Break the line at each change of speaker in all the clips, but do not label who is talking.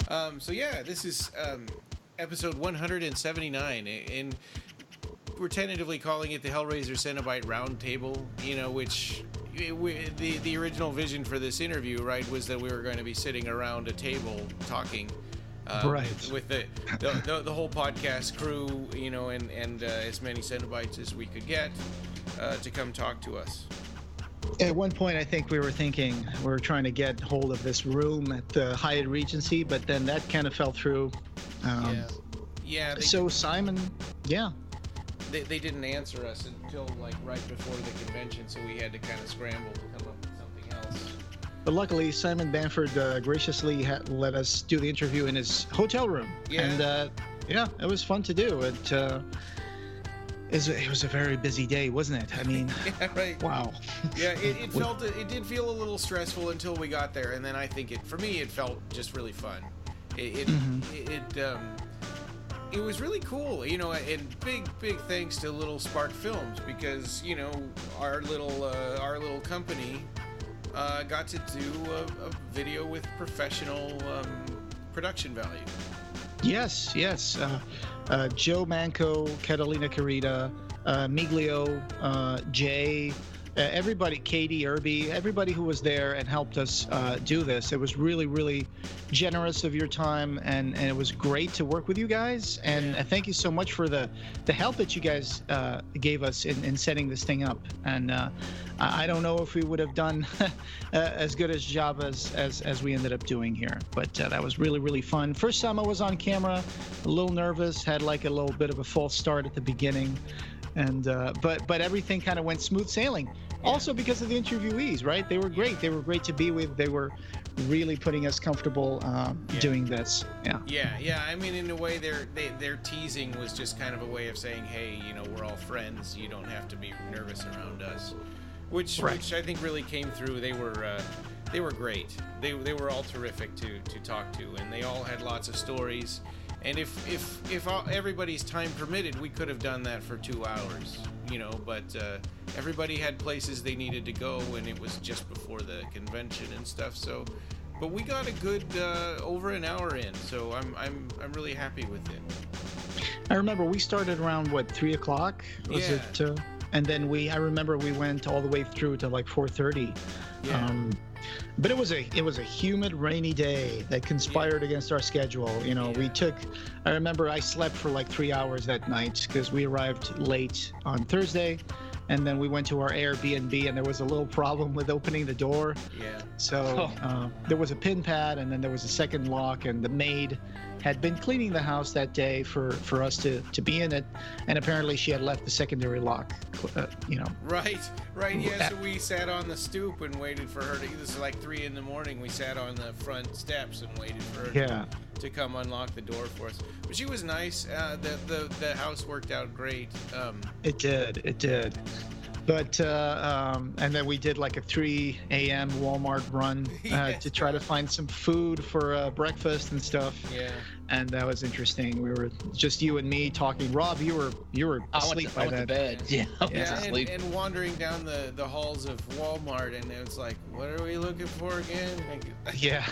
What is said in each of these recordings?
So yeah, this is episode 179, and we're tentatively calling it the Hellraiser Cenobite Roundtable. You know, which the original vision for this interview, right, was that we were going to be sitting around a table talking.
Right.
With the whole podcast crew, you know, and as many Cenobites as we could get to come talk to us.
At one point, I think we were trying to get hold of this room at the Hyatt Regency, but then that kind of fell through.
Yeah.
So Simon,
they didn't answer us until like right before the convention, so we had to kind of scramble to come up with something else.
But luckily, Simon Bamford graciously let us do the interview in his hotel room.
Yeah.
And it was fun to do. It was a very busy day, wasn't it? I mean,
yeah, right.
Wow.
Yeah, it did feel a little stressful until we got there, and then I think it felt just really fun. It was really cool, you know, and big thanks to Little Spark Films, because, you know, our little company got to do a video with professional production value.
Yes. Joe Manco, Catalina Carita, Miglio, Jay, everybody, Katie, Irby, everybody who was there and helped us do this. It was really, really generous of your time, and it was great to work with you guys. And thank you so much for the help that you guys gave us in setting this thing up. And I don't know if we would have done as good a job as we ended up doing here, but that was really, really fun. First time I was on camera, a little nervous, had like a little bit of a false start at the beginning, and but everything kind of went smooth sailing. Yeah. Also because of the interviewees, right? They were great. They were great to be with. They were really putting us comfortable doing this.
Yeah. I mean, in a way, their teasing was just kind of a way of saying, hey, you know, we're all friends. You don't have to be nervous around us, which I think really came through. They were great. They were all terrific to talk to, and they all had lots of stories. And if everybody's time permitted, we could have done that for 2 hours, you know. But everybody had places they needed to go, and it was just before the convention and stuff. So, but we got a good over an hour in. So I'm really happy with it.
I remember we started around 3 o'clock. Was it? And then I remember we went all the way through to like 4:30.
Yeah.
But it was a humid, rainy day that conspired against our schedule. You know, I remember I slept for like 3 hours that night because we arrived late on Thursday, and then we went to our Airbnb, and there was a little problem with opening the door.
Yeah.
So there was a pin pad, and then there was a second lock, and the maid had been cleaning the house that day for us to be in it, and apparently she had left the secondary lock, you know.
Right, yeah, so we sat on the stoop and waited for her to, this is like 3 a.m, we sat on the front steps and waited for her to come unlock the door for us. But she was nice, the house worked out great.
It did. But and then we did like a 3 a.m. Walmart run to try to find some food for breakfast and stuff.
Yeah.
And that was interesting. We were just you and me talking. Rob, you were asleep by
I went
then.
to bed. Yeah, I was asleep.
And wandering down the halls of Walmart, and it was like, what are we looking for again?
Yeah.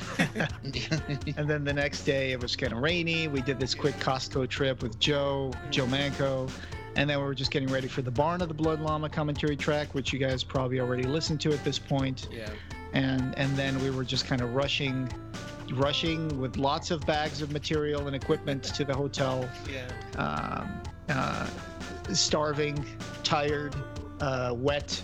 And then the next day it was kind of rainy. We did this quick Costco trip with Joe Manco. And then we were just getting ready for the Barn of the Blood Llama commentary track, which you guys probably already listened to at this point.
Yeah.
And then we were just kind of rushing with lots of bags of material and equipment to the hotel.
Yeah.
Starving, tired, wet.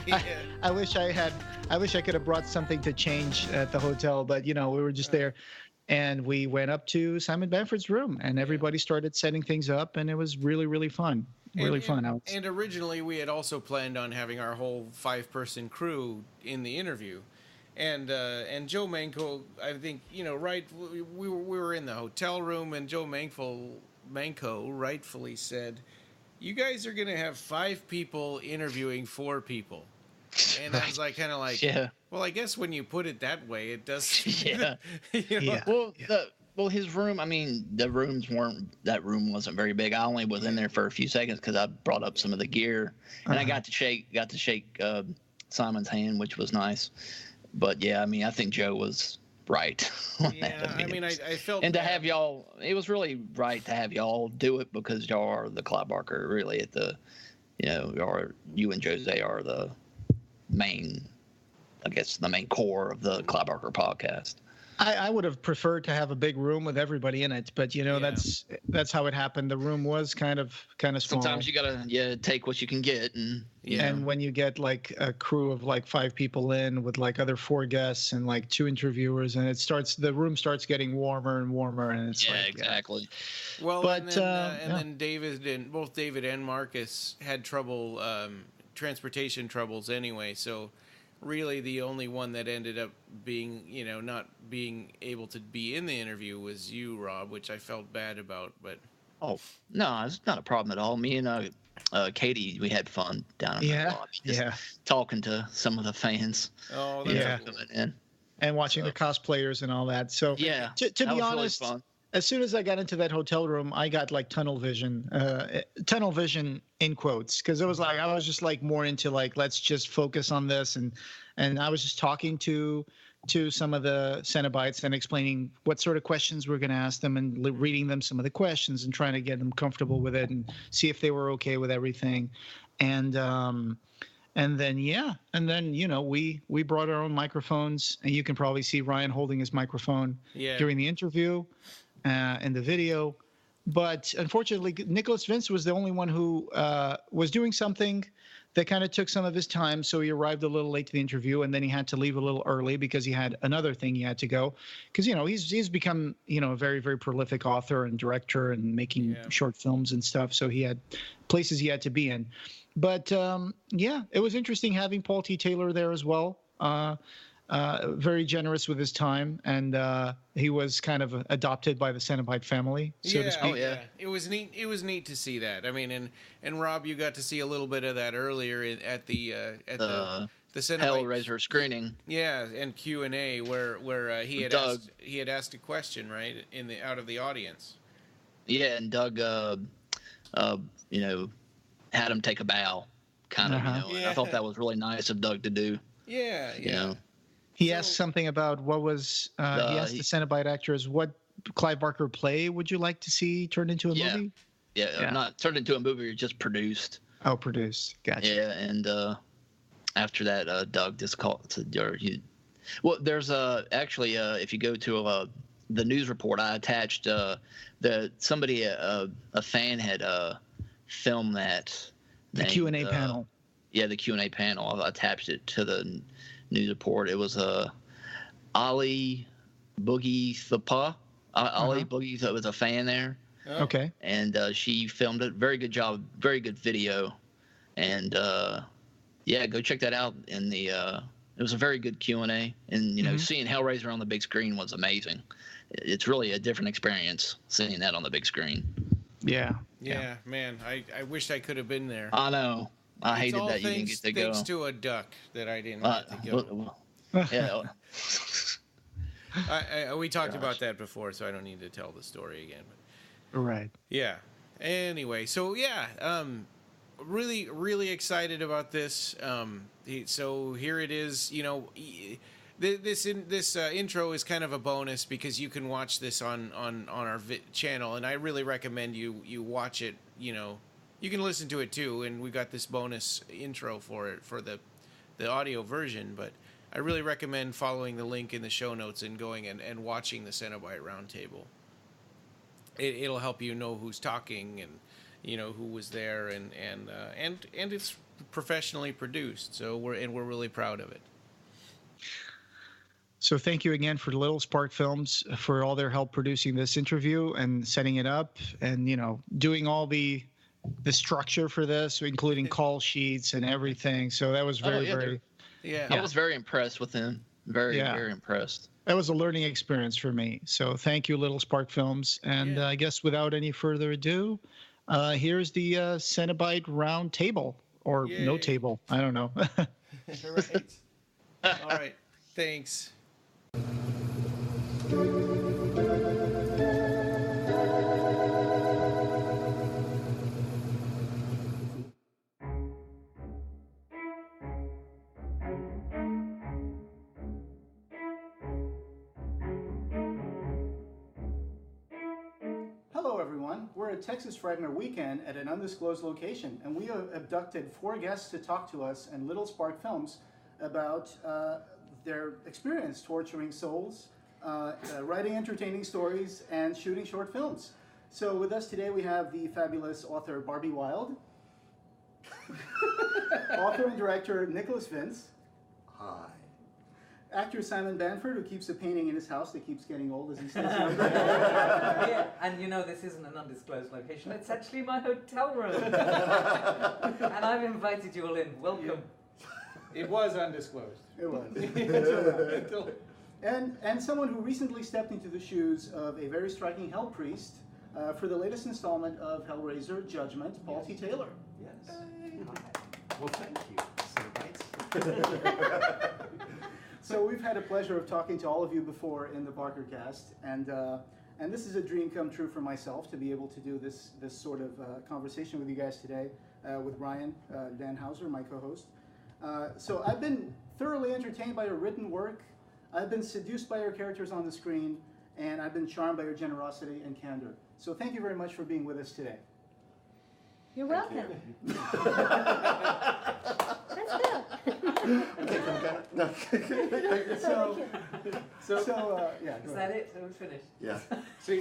Yeah.
I wish I could have brought something to change at the hotel, but you know, we were just there. And we went up to Simon Bamford's room, and everybody started setting things up, and it was really, really fun. Really fun.
And originally, we had also planned on having our whole 5-person crew in the interview. And Joe Manco, I think, you know, right, we were in the hotel room, and Joe Manco rightfully said, you guys are going to have 5 people interviewing 4 people. And I was like, kind of like, well, I guess when you put it that way, it does.
Yeah.
You know?
Yeah. Well, his room, I mean, that room wasn't very big. I only was in there for a few seconds because I brought up some of the gear, and I got to shake Simon's hand, which was nice. But yeah, I mean, I think Joe was right on
Yeah,
that.
I mean, I felt
and to
bad.
have y'all, it was really right to have y'all do it because y'all are the Clive Barker really at the, you and Jose are the main, I guess, the main core of the Clive Barker podcast.
I would have preferred to have a big room with everybody in it, but that's how it happened. The room was kind of small.
Sometimes you gotta take what you can get, and
and when you get like a crew of like 5 people in with like other 4 guests and like 2 interviewers, and the room starts getting warmer and warmer, and it's
exactly.
Well, but then both David and Marcus had trouble, transportation troubles anyway, so. Really, the only one that ended up being, not being able to be in the interview was you, Rob, which I felt bad about. But
no, it's not a problem at all. Me and Katie, we had fun down in the lobby, just talking to some of the fans.
Oh, that's cool.
And watching the cosplayers and all that. So to be honest, really as soon as I got into that hotel room, I got like tunnel vision in quotes, because I was just like more into like, let's just focus on this, and I was just talking to some of the Cenobites and explaining what sort of questions we're going to ask them, and reading them some of the questions and trying to get them comfortable with it and see if they were okay with everything, and then we brought our own microphones, and you can probably see Ryan holding his microphone during the interview. In the video, but unfortunately Nicholas Vince was the only one who was doing something that kind of took some of his time, so he arrived a little late to the interview, and then he had to leave a little early because he had another thing he had to go, because he's become a very, very prolific author and director and making short films and stuff, so he had places he had to be in. But it was interesting having Paul T. Taylor there as well. Very generous with his time, and he was kind of adopted by the Cenobite family, so to speak.
It was neat. It was neat to see that. I mean, and Rob, you got to see a little bit of that earlier at the Cenobite
Hellraiser screening.
Yeah, and Q&A where he had asked a question right out of the audience.
Yeah, and Doug, had him take a bow, kind of. And I thought that was really nice of Doug to do.
Yeah.
He asked something about what was. He asked the Cenobite actors, "What Clive Barker play would you like to see turned into a movie?"
Yeah, not turned into a movie, just produced.
Oh, produced. Gotcha.
Yeah, and after that, Doug just called to well, there's actually if you go to the news report, I attached somebody a fan had filmed that
the Q&A panel.
Yeah, the Q&A panel. I attached it to the news report. It was Ali Boogie Thapa. Ali Boogie was a fan there.
Oh.
Okay.
And she filmed it. Very good job. Very good video. And go check that out. In the it was a very good Q&A. And seeing Hellraiser on the big screen was amazing. It's really a different experience seeing that on the big screen.
Yeah, man. I wish I could have been there.
I know. I hated that you didn't get to go.
Thanks to a duck that I didn't get to go. We talked about that before, so I don't need to tell the story again. But,
right.
Yeah. Anyway, so really, really excited about this. So here it is. This intro is kind of a bonus because you can watch this on our channel, and I really recommend you watch it. You can listen to it too, and we got this bonus intro for it for the audio version. But I really recommend following the link in the show notes and going and watching the Cenobite Roundtable. It'll help you know who's talking and who was there, and it's professionally produced. So we're really proud of it.
So thank you again for Little Spark Films for all their help producing this interview and setting it up, and doing all the structure for this, including call sheets and everything. So that was very.
I was very impressed with them. Very impressed.
That was a learning experience for me. So thank you, Little Spark Films. And I guess without any further ado, here's the Cenobite round table, or no table. I don't know.
Right. All right. Thanks.
Texas Frightener weekend at an undisclosed location, and we abducted 4 guests to talk to us and Little Spark Films about their experience torturing souls, writing entertaining stories, and shooting short films. So with us today we have the fabulous author Barbie Wilde, author and director Nicholas Vince.
Hi.
Actor Simon Bamford, who keeps a painting in his house that keeps getting old as he stays younger.
Yeah, and you know this isn't an undisclosed location, it's actually my hotel room. And I've invited you all in. Welcome.
It was undisclosed.
It was. And someone who recently stepped into the shoes of a very striking hell priest for the latest installment of Hellraiser, Judgment, Paul T. Taylor.
Yes. Hi. Well, thank you, Cenobite.
So we've had a pleasure of talking to all of you before in the Barkercast, and this is a dream come true for myself to be able to do this sort of conversation with you guys today with Ryan Danhauser, my co-host. So I've been thoroughly entertained by your written work. I've been seduced by your characters on the screen, and I've been charmed by your generosity and candor. So thank you very much for being with us today.
You're welcome. That's good.
Yeah.
Is that it? So we're finished?
Yeah.
So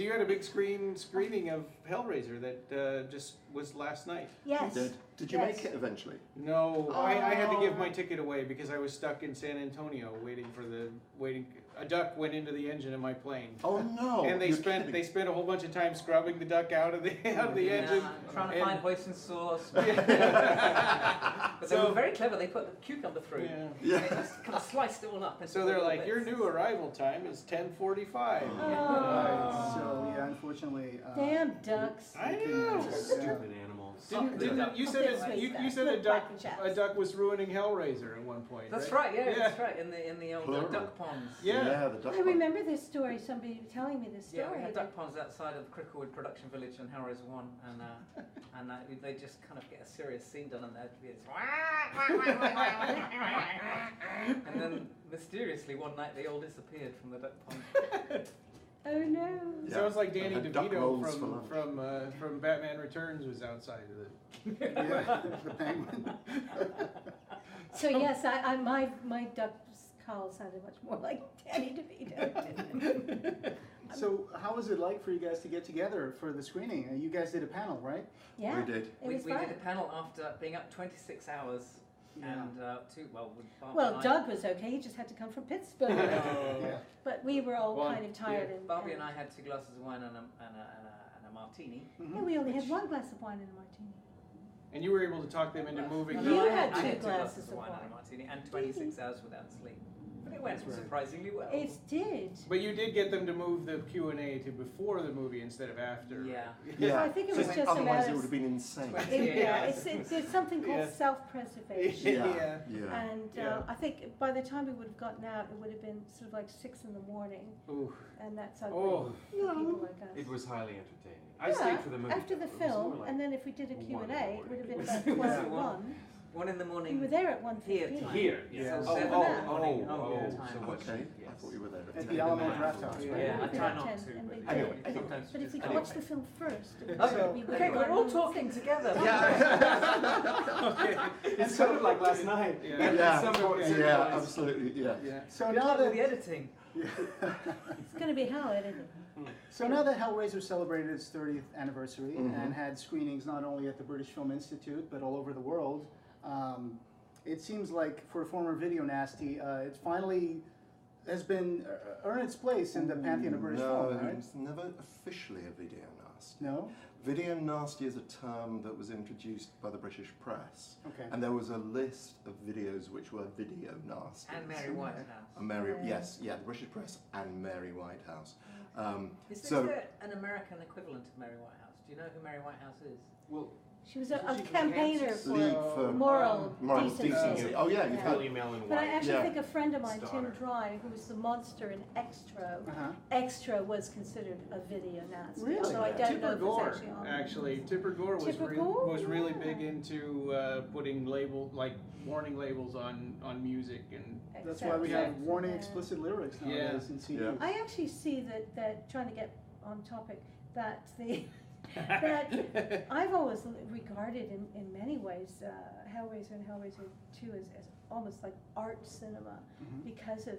you had a big screening of Hellraiser that just was last night.
Yes.
Did you make it eventually?
No, I had to give my ticket away because I was stuck in San Antonio waiting. A duck went into the engine of my plane.
Oh no!
And they spent a whole bunch of time scrubbing the duck out of the engine.
Trying to find hoisin sauce. But they were very clever. They put the cucumber through.
Yeah.
They just kind of sliced it all up.
So they're like, your new arrival time is 10:45.
So yeah, unfortunately.
Damn ducks.
I know.
Stupid animals.
Didn't you said a duck was ruining Hellraiser at one point?
That's right. Yeah, that's right. In the old duck ponds.
Yeah.
The duck
I
ponds.
remember this story, somebody telling me this story.
Yeah, we had duck ponds outside of Cricklewood Production Village and Hellraiser 1, and they just kind of get a serious scene done, and there'd be this, and then mysteriously one night they all disappeared from the duck pond.
Oh no.
Yeah.
Sounds like Danny
And duck
DeVito
rolls for lunch.
from Batman Returns was outside of it.
Yeah, the penguin.
So yes, my duck's call sounded much more like Danny DeVito.
So how was it like for you guys to get together for the screening? You guys did a panel, right?
Yeah.
We did.
It was
We
fun.
did a panel after being up 26 hours.
Yeah.
And
Well, Doug was okay. He just had to come from Pittsburgh.
Yeah.
But we were all
Well,
kind of tired.
Yeah,
And
Barbie and I had 2 glasses of wine and a martini.
Yeah, we only had 1 glass of wine and a martini.
And you were able to talk them into moving.
You
I
had
I
2
2
glasses of
wine and
wine.
a martini and 26 hours without sleep. But it went surprisingly well.
It did.
But you did get them to move the Q&A to before the movie instead of after.
Yeah.
Yeah.
I think it was just a
Otherwise,
matter
it
of-
would have been insane.
It's something called
Yeah.
self-preservation.
Yeah.
Yeah.
And
Yeah.
I think by the time we would have gotten out, it would have been sort of like 6 in the morning,
Ooh.
and that's ugly
Oh.
for people like us.
It was highly entertaining. I stayed for the movie.
after the
though. It was
film,
more like
and then if we did a
1
Q&A,
in the
it would have been
morning.
about 12
Yeah.
to 1.
1 in the morning.
We were there at 1:15.
Here time.
Here,
Yeah.
yes.
So 7 in the morning.
oh,
time.
so what's
Okay.
yes.
I thought you were there.
At the Alamo Draft House, right?
Yeah, I try not
10,
to.
and we
But
did.
sometimes
But if we
just-
watch the film first,
Okay,
we would
okay,
have
we're all
gone
talking together.
It's kind of like last night.
Yeah.
Yeah, absolutely. Yeah.
Yeah. So
Good
now
luck with
that
the editing.
It's going to be hell edited.
So now that Hellraiser celebrated its 30th anniversary
Mhm.
and had screenings not only at the British Film Institute but all over the world, it seems like for a former video nasty, it finally has been earned its place in the pantheon of British film,
No,
right?
it's never officially a video nasty.
No?
Video nasty is a term that was introduced by the British press,
Okay.
and there was a list of videos which were video nasty.
And Mary Whitehouse.
The British press and Mary Whitehouse.
Is
So
there an American equivalent of Mary Whitehouse? Do you know who Mary Whitehouse is?
Well,
She was a
She was
campaigner
Kansas.
League
for
for
moral
moral
decency.
decency. Oh yeah, you've
Yeah.
heard.
William Allen White.
But I actually
Yeah.
think a friend of mine, Tim
Daughter.
Dry, who was the monster in Extra,
Uh-huh.
Extra was considered a video nasty.
Really?
Although I don't know
Tipper
if it's
Gore,
actually on.
actually, Tipper Gore was
Tipper Gore?
was really
Yeah.
big into putting warning labels on music and.
That's why we have
Except-
warning
yeah.
explicit lyrics nowadays in CDs.
Yeah.
I actually see that trying to get on topic, that the that I've always regarded in many ways Hellraiser and Hellraiser 2 as almost like art cinema because of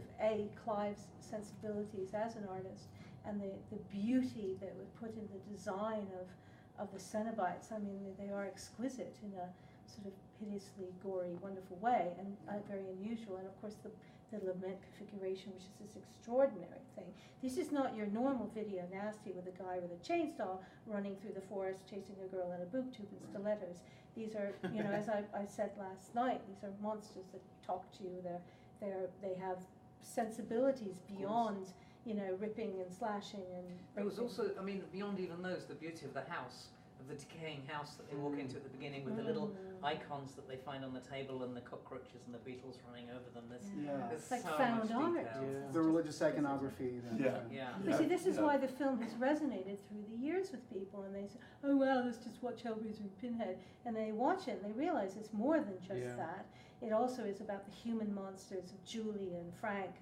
Clive's sensibilities as an artist and the beauty that was put in the design of the Cenobites. I mean, they are exquisite in a sort of hideously gory, wonderful way, and very unusual. And of course, the lament configuration, which is this extraordinary thing. This is not your normal video nasty with a guy with a chainsaw running through the forest chasing a girl in a boob tube and stilettos. These are, you know, as I said last night, these are monsters that talk to you. They have sensibilities beyond, you know, ripping and slashing and.
There was also, I mean, beyond even those, the beauty of the house, of the decaying house that they walk into at the beginning with the little icons that they find on the table and the cockroaches and the beetles running over them. There's
It's like
so
found
much
art.
detail.
The religious iconography.
You see, this is why the film has resonated through the years with people, and they say, "Oh well, let's just watch Hellraiser and Pinhead," and they watch it and they realize it's more than just that. It also is about the human monsters of Julie and Frank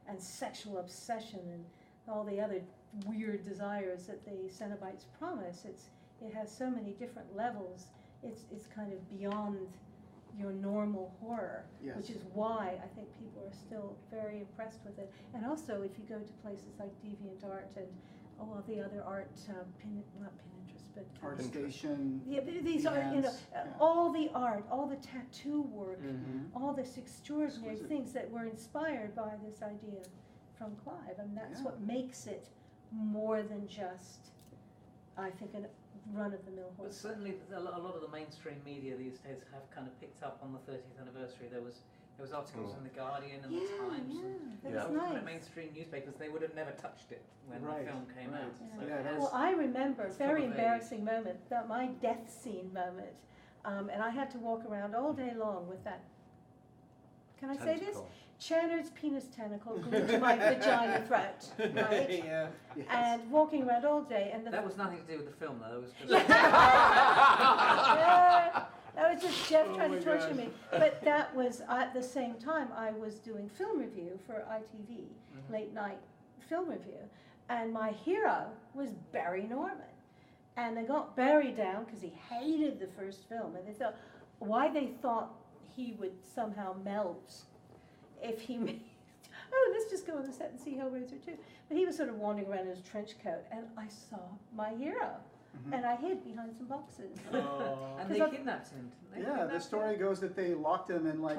and sexual obsession and all the other weird desires that the Cenobites promise. It has so many different levels. It's kind of beyond your normal horror, which is why I think people are still very impressed with it. And also, if you go to places like DeviantArt and all of the other art, not Pinterest, but
ArtStation.
Yeah, these are, you know, all the art, all the tattoo work, all this extraordinary things that were inspired by this idea from Clive. And that's what makes it more than just, I think, a run-of-the-mill horror.
But certainly, a lot of the mainstream media these days have kind of picked up on the 30th anniversary. There was articles in the Guardian and the Times, and all kind of mainstream newspapers. They would have never touched it when the film came out. So
well, I remember a very embarrassing moment, my death scene moment, and I had to walk around all day long with that. Can I say this? Chernard's penis tentacle glued to my vagina throat, right? And walking around all day, and
that was nothing to do with the film, though. It was just
that was just Jeff trying to torture me. But that was at the same time I was doing film review for ITV, late night film review, and my hero was Barry Norman, and they got Barry down because he hated the first film, and they thought they thought he would somehow melt if he made, let's just go on the set and see Hellraiser 2. But he was sort of wandering around in his trench coat, and I saw my hero, and I hid behind some boxes.
And they kidnapped him, didn't they?
Yeah, the story goes that they locked him in like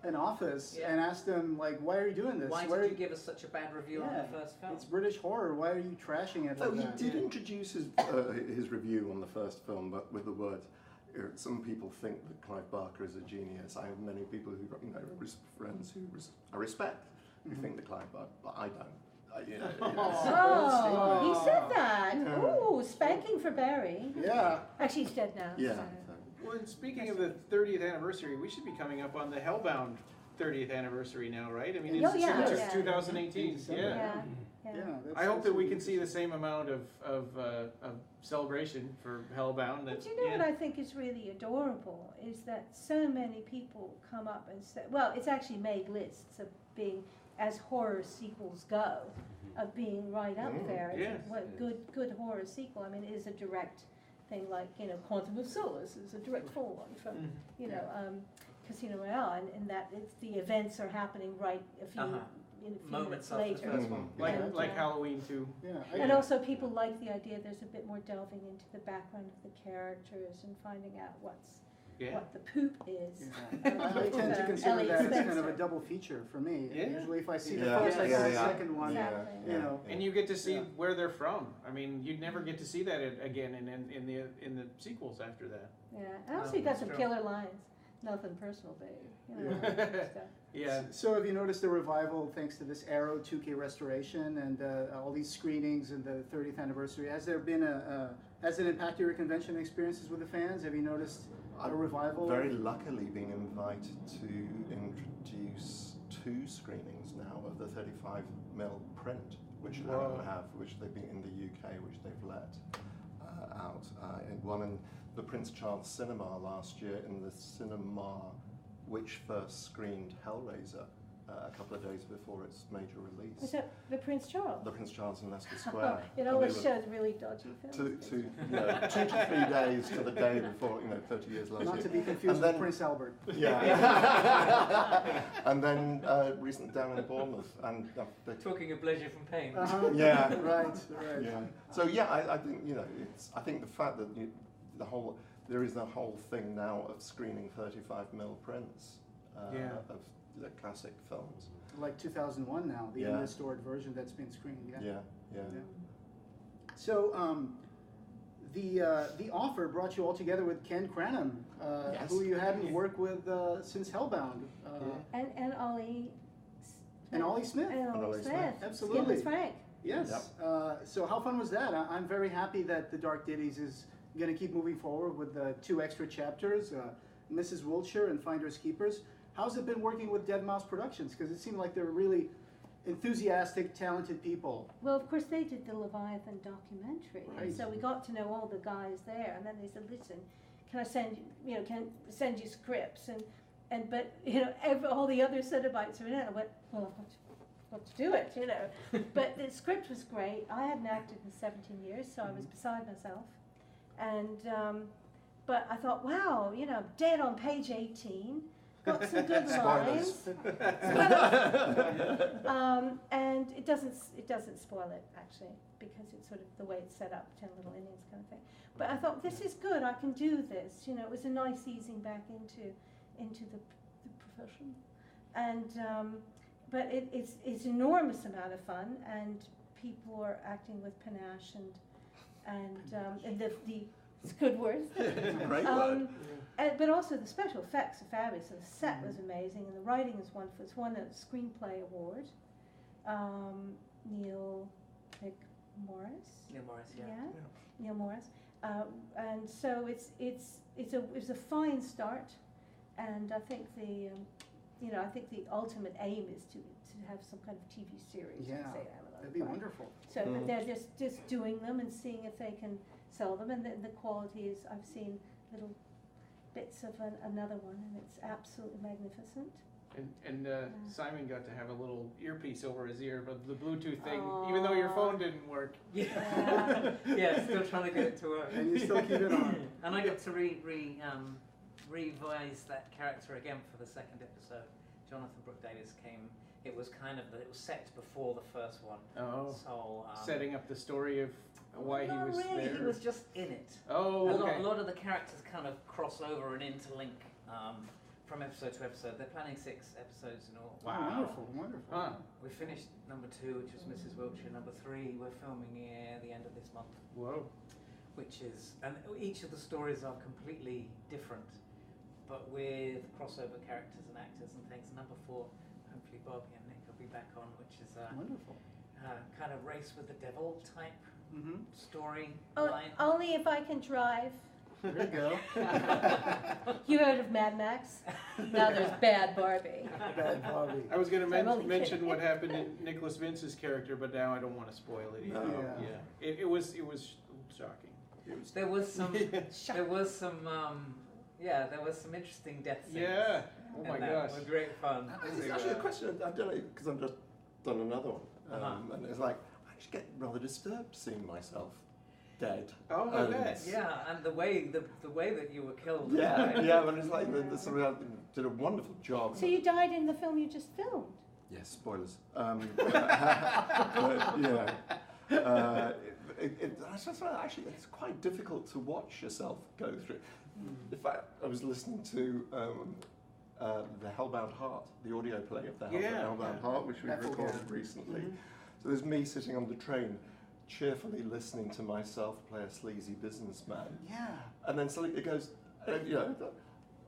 an office and asked him, like, why are you doing this?
Why did you give us such a bad review on the first film?
It's British horror. Why are you trashing it like that?
He did introduce his review on the first film, but with the words, some people think that Clive Barker is a genius. I have many people who, you know, friends who I respect, who think that Clive Barker, but I don't.
Oh, he said that. Ooh, spanking for Barry.
Yeah.
Actually, he's dead now.
Yeah.
So.
Well, and speaking of the 30th anniversary, we should be coming up on the Hellbound 30th anniversary now, right? I mean, it's 2018.
Yeah.
I hope that we can see the same amount of celebration for Hellbound.
But you know what I think is really adorable is that so many people come up and say, well, it's actually made lists of being, as horror sequels go, of being right up there. What good horror sequel. I mean, it is a direct thing, like, you know, Quantum of Solace is a direct follow-on from, you know, Casino Royale, and that the events are happening right a few moments later.
Like Halloween too.
And also people like the idea there's a bit more delving into the background of the characters and finding out what the poop is.
I tend to consider that as kind of a double feature for me. Usually if I see the first, I see the second one. You know.
And you get to see where they're from. I mean, you'd never get to see that again in the sequels after that.
Yeah, and also you got some killer lines. Nothing personal, babe. You know,
So have you noticed the revival thanks to this Arrow 2K restoration and all these screenings and the 30th anniversary? Has there been has it impacted your convention experiences with the fans? Have you noticed a revival?
Very luckily being invited to introduce 2 screenings now of the 35mm print, which Arrow have, which they've been in the UK, which they've let out. One in the Prince Charles Cinema last year, in the cinema which first screened Hellraiser, a couple of days before its major release.
Was that the Prince Charles?
The Prince Charles in Leicester Square.
It always shows really dodgy films.
2 to 3 days to the day before, 30 years later.
Not to be confused with Prince Albert.
Yeah. And then recently down in Bournemouth. And
talking of pleasure from pain.
Yeah.
Right.
Yeah. So I think I think the fact that there is a whole thing now of screening 35mm prints of the classic films.
Like 2001 now, the unrestored version that's been screened. Yeah. So the offer brought you all together with Ken Cranham, who you hadn't worked with since Hellbound.
And Ollie.
And Ollie Smith.
And Ollie Smith.
Absolutely.
Skinless Frank.
Yes. Yep. So how fun was that? I'm very happy that The Dark Ditties is going to keep moving forward with 2 extra chapters, Mrs. Wiltshire and Finders Keepers. How's it been working with Dead Mouse Productions? Because it seemed like they're really enthusiastic, talented people.
Well, of course, they did the Leviathan documentary, and so we got to know all the guys there. And then they said, "Listen, can I send you scripts?" But all the other Cenobites are in it. I went, "Well, I've got to do it, But the script was great. I hadn't acted in 17 years, so I was beside myself. And but I thought, wow, dead on page 18. Got some good lines. And it doesn't spoil it actually, because it's sort of the way it's set up, 10 Little Indians kind of thing. But I thought, this is good. I can do this. It was a nice easing back into the profession. And but it's enormous amount of fun, and people are acting with panache and the it's a good word.
Great word.
But also the special effects are fabulous. And the set was amazing, and the writing is wonderful. It's won a screenplay award. Neil Morris.
Neil Morris,
Neil Morris. And so it's a fine start, and I think the ultimate aim is to have some kind of TV series.
Yeah, that'd be wonderful.
So they're just doing them and seeing if they can sell them, and the quality is, I've seen little bits of another one, and it's absolutely magnificent.
And Simon got to have a little earpiece over his ear, but the Bluetooth thing, even though your phone didn't work.
Yeah, still trying to get it to work.
And you still keep it on.
And I got to revise that character again for the second episode. Jonathan Brooke Davis came. It was it was set before the first one.
Oh.
So
setting up the story of why he was
really,
there.
He was just in it.
Oh, okay.
A lot of the characters kind of cross over and interlink from episode to episode. They're planning 6 episodes in all.
Wow, wonderful.
Huh.
We finished number 2, which was Mrs. Wiltshire. Number 3, we're filming at the end of this month.
Whoa.
And each of the stories are completely different, but with crossover characters and actors and things. Number 4, hopefully Barbie and Nick will be back on, which is
wonderful.
Kind of race with the devil type story line.
Only if I can drive.
There you go.
You heard of Mad Max? Now there's Bad Barbie.
Bad Barbie.
I was going to mention what happened in Nicholas Vince's character, but now I don't want to spoil it either. It was shocking.
There was some interesting death scenes.
Yeah. Oh my gosh.
It was great fun.
It's actually a question. I've done it because I've just done another one, and it's like I just get rather disturbed seeing myself dead.
Oh, I bet.
Yeah, and the way that you were killed.
Yeah, but it's like the did a wonderful job.
So you died in the film you just filmed?
Yes, spoilers. Actually, it's quite difficult to watch yourself go through. In fact, I was listening to the Hellbound Heart, the audio play of the Hellbound Heart, which we recorded recently. So there's me sitting on the train, cheerfully listening to myself play a sleazy businessman.
Yeah.
And then suddenly it goes, no,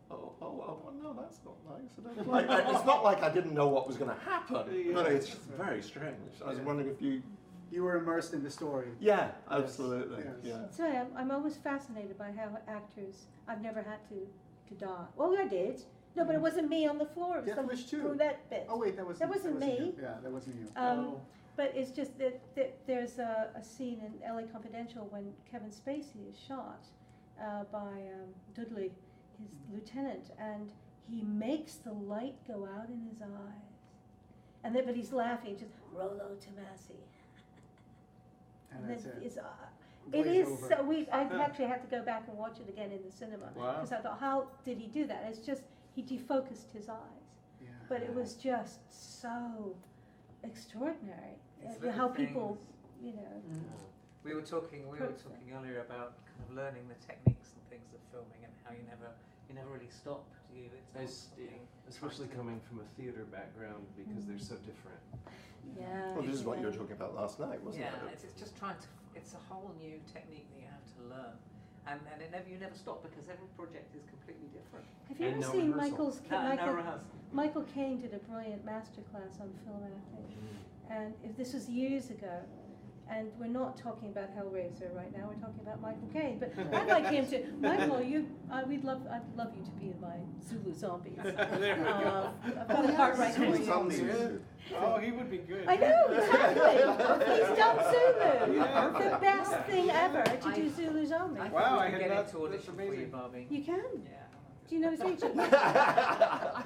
that's not nice. It's not like I didn't know what was going to happen, but it's just very strange. I was wondering if
you were immersed in the story.
Yeah, absolutely.
Yes.
Yeah.
So I'm always fascinated by how actors, I've never had to die. Well, I did. No, but it wasn't me on the floor. It was
Death Wish 2.
That bit.
Oh wait, that wasn't
me.
You. Yeah, that wasn't you.
But it's just that there's a scene in LA Confidential when Kevin Spacey is shot by Dudley, his lieutenant, and he makes the light go out in his eyes. And then, but he's laughing, just Rollo Tomasi.
And that's it.
It is
Over.
so. I actually had to go back and watch it again in the cinema because I thought, how did he do that? It's just he defocused his eyes, but it was just so extraordinary. How people, you know.
We were talking earlier about kind of learning the techniques and things of filming and how you never really stop. Do you?
Especially coming from a theater background because they're so different.
Yeah.
Well, this is what you were talking about last night, wasn't it?
Yeah, it's just trying to. It's a whole new technique that you have to learn, and you never stop because every project is completely different.
Have you ever seen Michael Caine did a brilliant masterclass on film acting, and if this was years ago, and we're not talking about Hellraiser right now. We're talking about Michael Caine, but I'd like him to. Michael, I'd love you to be in my Zulu Zombies.
There we go.
I've got a part right next to you.
Oh, he would be good.
I know, exactly. He's done Zulu. The best thing ever to do Zulu Zombie.
Wow, I
can
had
get
not.
into audition
That's
for you,
amazing.
Barbie.
You can.
Yeah.
Do you know his agent?
I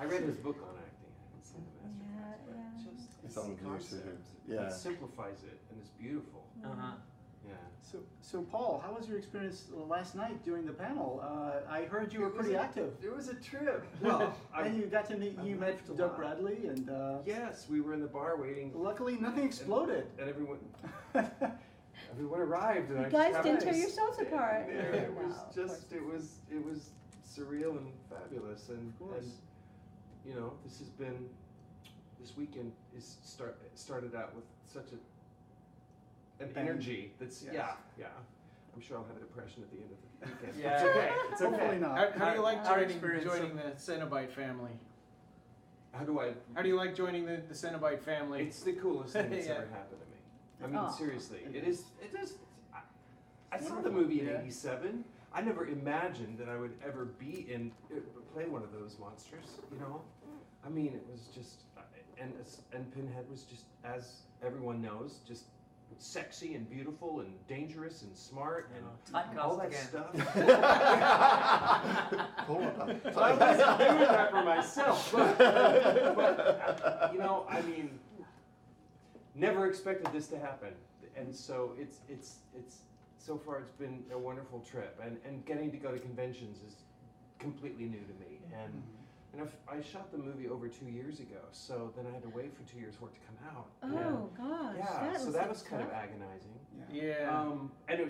read his book on acting. I haven't seen the masterclass.
It's on YouTube. Yeah.
It simplifies it and it's beautiful. Yeah.
So Paul, how was your experience last night during the panel? I heard you were pretty active.
It was a trip. Well,
and you got to meet. You met Doug Bradley, and
yes, we were in the bar waiting.
Luckily, nothing exploded.
And everyone arrived. And
You guys didn't tear yourselves apart.
It was surreal and fabulous, and you know, this weekend started out with such an energy that's yeah. I'm sure I'll have a depression at the end of the weekend.
Yeah.
It's okay. It's okay.
Hopefully not.
How do you like
Our
joining the Cenobite family?
How do you
like joining the Cenobite family?
It's the coolest thing that's ever happened to me. I mean,
Oh.
seriously, it is. I saw the movie in '87. I never imagined that I would ever play one of those monsters. You know, I mean, it was just, and Pinhead was just, as everyone knows, just sexy and beautiful and dangerous and smart and all that stuff. I wasn't doing that for myself, but you know, I mean, never expected this to happen, and so it's so far it's been a wonderful trip, and getting to go to conventions is completely new to me, and I shot the movie over 2 years ago, so then I had to wait for 2 years for it to come out.
Oh gosh.
Yeah, so that was kind of agonizing.
Yeah.
And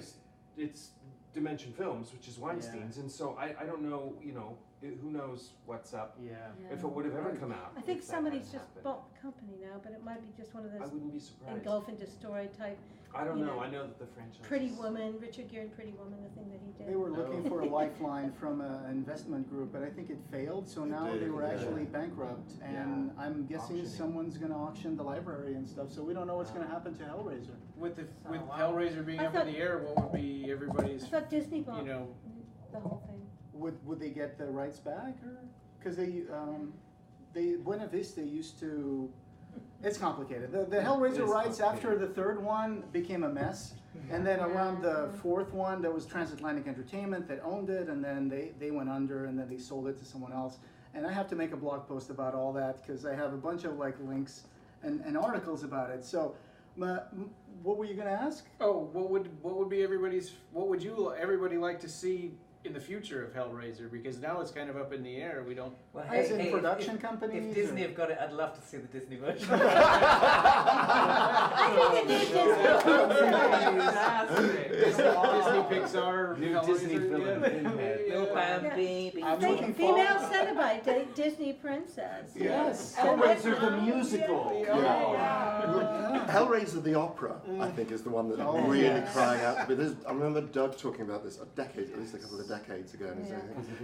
it's Dimension Films, which is Weinstein's, and so I don't know, you know, who knows what's up.
Yeah.
If it would have ever come out.
I think
if that
somebody's
hadn't
just
happened.
bought the company now, but it might be just one of
I
those
wouldn't be surprised.
engulf and destroy type.
I don't
you
know.
know,
I know that the franchise.
Pretty Woman, Richard Gere in Pretty Woman, the thing that he did.
They were looking for a lifeline from an investment group, but I think it failed. So now they were actually bankrupt, and I'm guessing someone's going to auction the library and stuff. So we don't know what's going to happen to Hellraiser.
With Hellraiser being up in the air, what would be everybody's?
I thought Disney bought
you know,
the whole thing.
Would they get the rights back, or because they Buena Vista used to. It's complicated. The Hellraiser rights after the third one became a mess, and then around the fourth one there was Transatlantic Entertainment that owned it, and then they went under, and then they sold it to someone else. And I have to make a blog post about all that because I have a bunch of like links and articles about it. So, what were you going to ask?
Oh, what would be what would everybody like to see in the future of Hellraiser? Because now it's kind of up in the air. We don't.
Well,
As in production companies?
If Disney have got it, I'd love to see the Disney version.
I think they did
Disney Pixar,
New
Hellraiser,
Disney film.
Little Bambi.
I'm looking
Female Cenobite, Disney princess.
Yes.
Hellraiser the musical.
Hellraiser the opera, I think, is the one that's really crying out to be. I remember Doug talking about this at least a couple of decades ago, and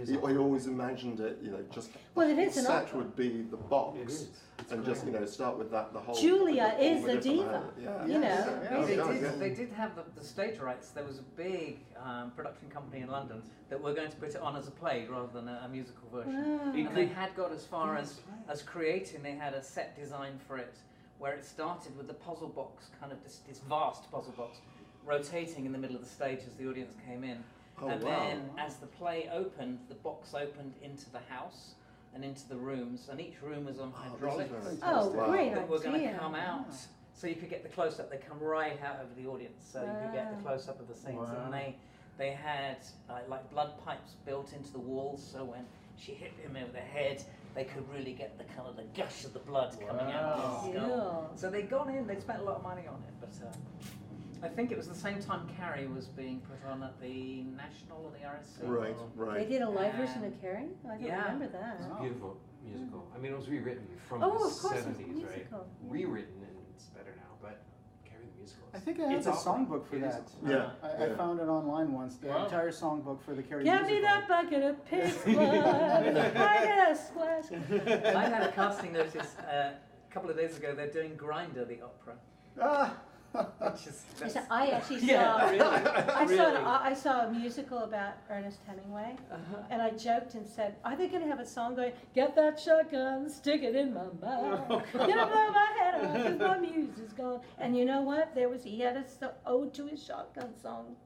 he always imagined it, you know, just
it is an
set
opera.
would be the box, and just, you know, start with that. The whole
Julia
all
is
the
a
different
diva.
layers. Yeah.
You know.
They did have the stage rights. There was a big production company in London that were going to put it on as a play rather than a musical version.
Wow.
And they had got as far as creating, they had a set design for it where it started with the puzzle box, kind of this vast puzzle box, rotating in the middle of the stage as the audience came in. Then as the play opened, the box opened into the house, and into the rooms, and each room was on hydraulics.
Great
that were going to
idea.
come out, so you could get the close-up. They come right out over the audience, so you could get the close-up of the saints. And they had like blood pipes built into the walls, so when she hit him over the head, they could really get the kind of the gush of the blood coming out of his skull. So they'd gone in, they'd spent a lot of money on it, but I think it was the same time Carrie was being put on at the National or the RSC.
Right.
They did a live version of Carrie? I don't remember that.
It's a beautiful musical. I mean, it was rewritten from
of
the
course,
70s, right?
Yeah.
Rewritten, and it's better now, but Carrie the musical.
I think I have a songbook for that. I found it online once, the entire songbook for the Carrie musical.
Give me that bucket of pig's blood. I got a splash.
I had a casting notice a couple of days ago. They're doing Grinder, the opera.
I actually saw. I saw a musical about Ernest Hemingway, and I joked and said, "Are they going to have a song going? Get that shotgun, stick it in my mouth, get it blow my head off, 'cause my muse is gone." And you know what? He had an ode to his shotgun song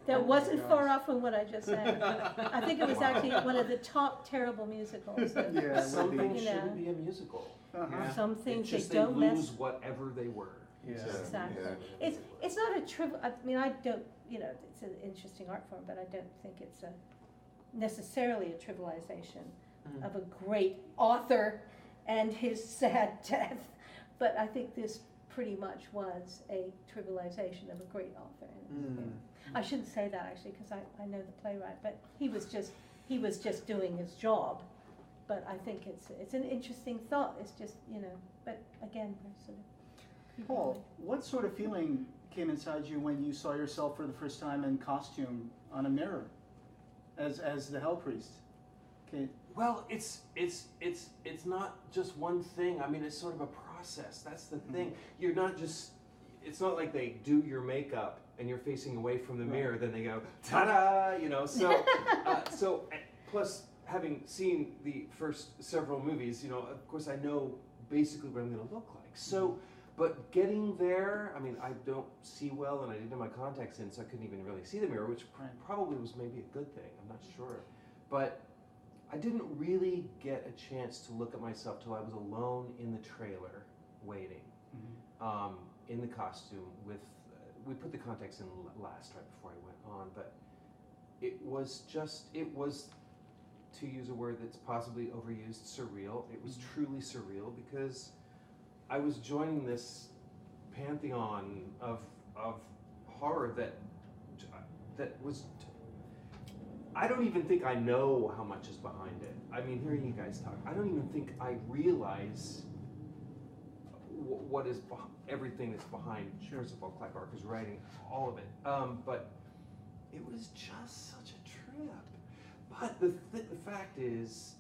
that wasn't far off from what I just said. I think it was actually one of the top terrible musicals.
Some things shouldn't be a musical.
Some things
just
they don't
lose whatever they were.
Exactly. It's not a trivial. I mean, I don't. It's an interesting art form, but I don't think it's necessarily a trivialization of a great author and his sad death. But I think this pretty much was a trivialization of a great author. I shouldn't say that actually, because I know the playwright, but he was just doing his job. But I think it's an interesting thought. It's just but again, we're sort of.
Paul, what sort of feeling came inside you when you saw yourself for the first time in costume on a mirror, as the Hell Priest? Okay.
Well, it's not just one thing. I mean, it's sort of a process. That's the thing. You're not just. It's not like they do your makeup and you're facing away from the mirror. Then they go ta-da, So plus having seen the first several movies, of course I know basically what I'm going to look like. So. But getting there, I mean, I don't see well, and I didn't have my contacts in, so I couldn't even really see the mirror, which probably was maybe a good thing. I'm not sure. But I didn't really get a chance to look at myself till I was alone in the trailer, waiting, in the costume with, we put the contacts in last, right before I went on, but it was, to use a word that's possibly overused, surreal. It was truly surreal because I was joining this pantheon of horror that was. I don't even think I know how much is behind it. I mean, hearing you guys talk, I don't even think I realize what is everything that's behind. First of all, Clive Barker's writing, all of it. But it was just such a trip. But the fact is,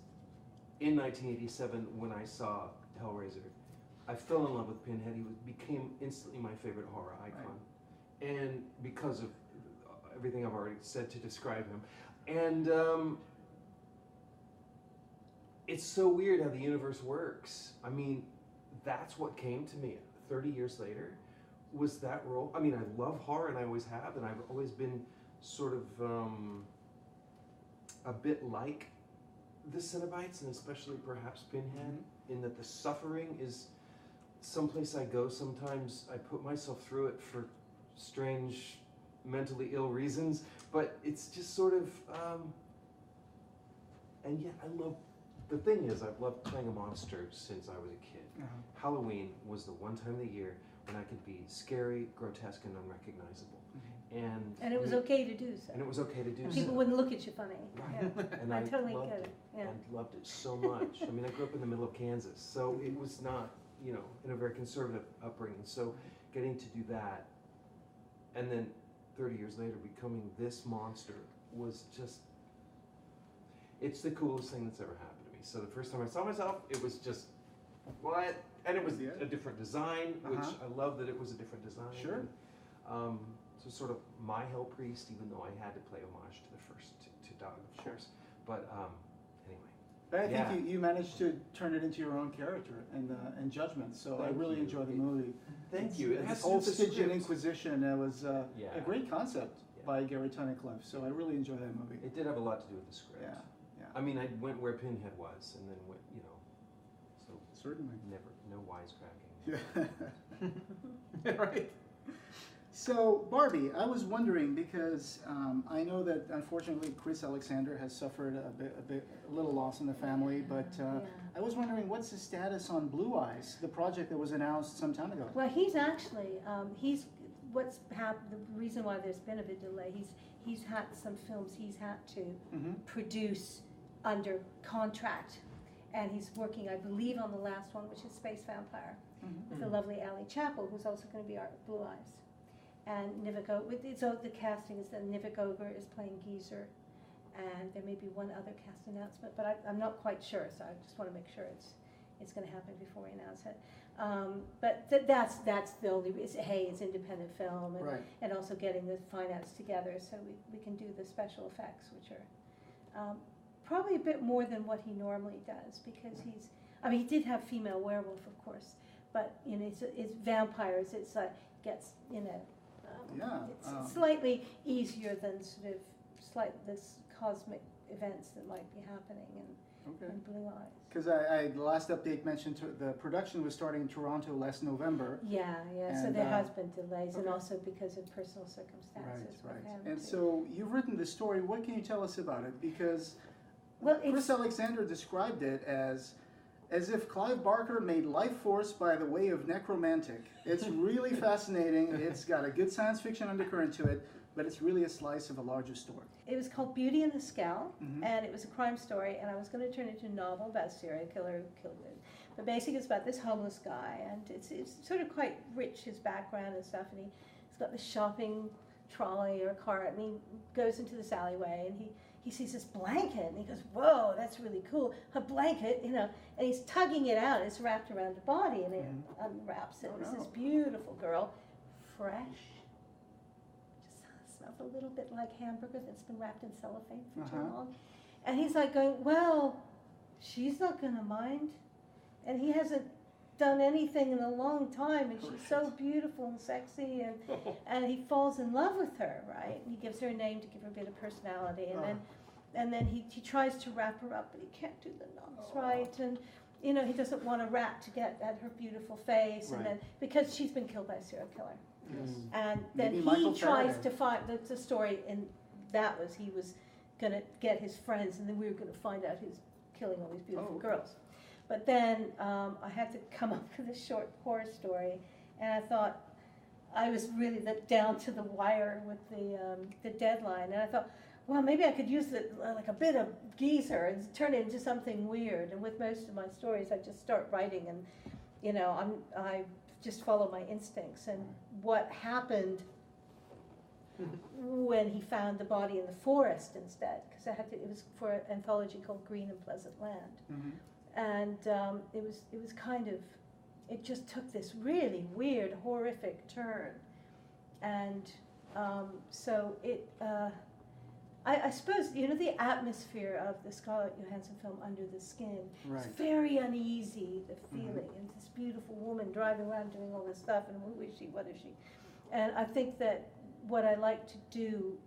in 1987, when I saw Hellraiser, I fell in love with Pinhead. He became instantly my favorite horror icon. And because of everything I've already said to describe him. And it's so weird how the universe works. I mean, that's what came to me 30 years later, was that role. I mean, I love horror, and I always have, and I've always been sort of a bit like the Cenobites, and especially perhaps Pinhead, in that the suffering is someplace I go. Sometimes I put myself through it for strange, mentally ill reasons, but it's just sort of, and yet I love, the thing is, I've loved playing a monster since I was a kid. Halloween was the one time of the year when I could be scary, grotesque, and unrecognizable.
And it was okay to do so.
And it was okay to do so.
People wouldn't look at you funny.
Right.
Yeah.
And
I
I
totally
loved
get
it.
Yeah.
I loved it so much. I mean, I grew up in the middle of Kansas, so it was not, in a very conservative upbringing. So getting to do that, and then 30 years later becoming this monster was just, it's the coolest thing that's ever happened to me. So the first time I saw myself, it was just, what? And it was a different design, which I love that it was a different design.
Sure.
And, so sort of my Hell Priest, even though I had to play homage to the first to Dog, of course. But anyway.
But I think you managed to turn it into your own character and Judgment. So I really enjoy the movie.
Thank you.
This whole Stygian Inquisition was a great concept by Gary Tunnicliffe. So I really enjoy that movie.
It did have a lot to do with the script.
Yeah.
I mean, I went where Pinhead was, and then went, you know, so
certainly
no wisecracking.
Yeah. Right. So Barbie, I was wondering because I know that unfortunately Chris Alexander has suffered a little loss in the family, but I was wondering what's the status on Blue Eyes, the project that was announced some time ago.
Well, he's actually what's happened. The reason why there's been a bit of delay. He's had some films he's had to produce under contract, and he's working, I believe, on the last one, which is Space Vampire, with the lovely Allie Chappell, who's also going to be our Blue Eyes. And so the casting is that Nivek Ogre is playing Geezer, and there may be one other cast announcement, but I'm not quite sure, so I just want to make sure it's going to happen before we announce it. But that's the only reason. Hey, it's independent film, and also getting the finance together so we can do the special effects, which are probably a bit more than what he normally does, because he did have female werewolf, of course, but you know, it's vampires. It's gets, you know. It's slightly easier than sort of this cosmic events that might be happening in Blue Eyes.
Because the last update mentioned the production was starting in Toronto last November.
Yeah. So there has been delays, and also because of personal circumstances.
Right. And so you've written this story. What can you tell us about it? Because Chris Alexander described it as if Clive Barker made Life Force by the way of necromantic. It's really fascinating. It's got a good science fiction undercurrent to it, but it's really a slice of a larger story.
It was called Beauty and the Scowl, and it was a crime story, and I was going to turn it into a novel about a serial killer who killed it. But basically it's about this homeless guy, and it's sort of quite rich, his background and stuff, and he's got this shopping trolley or cart, and he goes into this alleyway, and he sees this blanket, and he goes, whoa, that's really cool, a blanket, you know, and he's tugging it out, it's wrapped around the body, and he unwraps it. It's this beautiful girl, fresh, just smells a little bit like hamburger that's been wrapped in cellophane for too long. And he's like going, well, she's not going to mind. And he hasn't done anything in a long time, and she's so beautiful and sexy, and he falls in love with her, right? And he gives her a name to give her a bit of personality, and then he tries to wrap her up, but he can't do the knots right, and you know, he doesn't want to wrap to get at her beautiful face, and then because she's been killed by a serial killer, and then he tries to find the story, and that was he was going to get his friends, and then we were going to find out who's killing all these beautiful girls. But then I had to come up with a short horror story, and I thought I was really down to the wire with the deadline, and I thought, well, maybe I could use like a bit of Geezer and turn it into something weird. And with most of my stories, I just start writing, and you know, I just follow my instincts. And what happened when he found the body in the forest instead, because it was for an anthology called Green and Pleasant Land. And it was kind of, it just took this really weird, horrific turn. And so it, I suppose, you know, the atmosphere of the Scarlett Johansson film Under the Skin, it's very uneasy, the feeling, and this beautiful woman driving around doing all this stuff, and who is she, what is she? And I think that what I like to do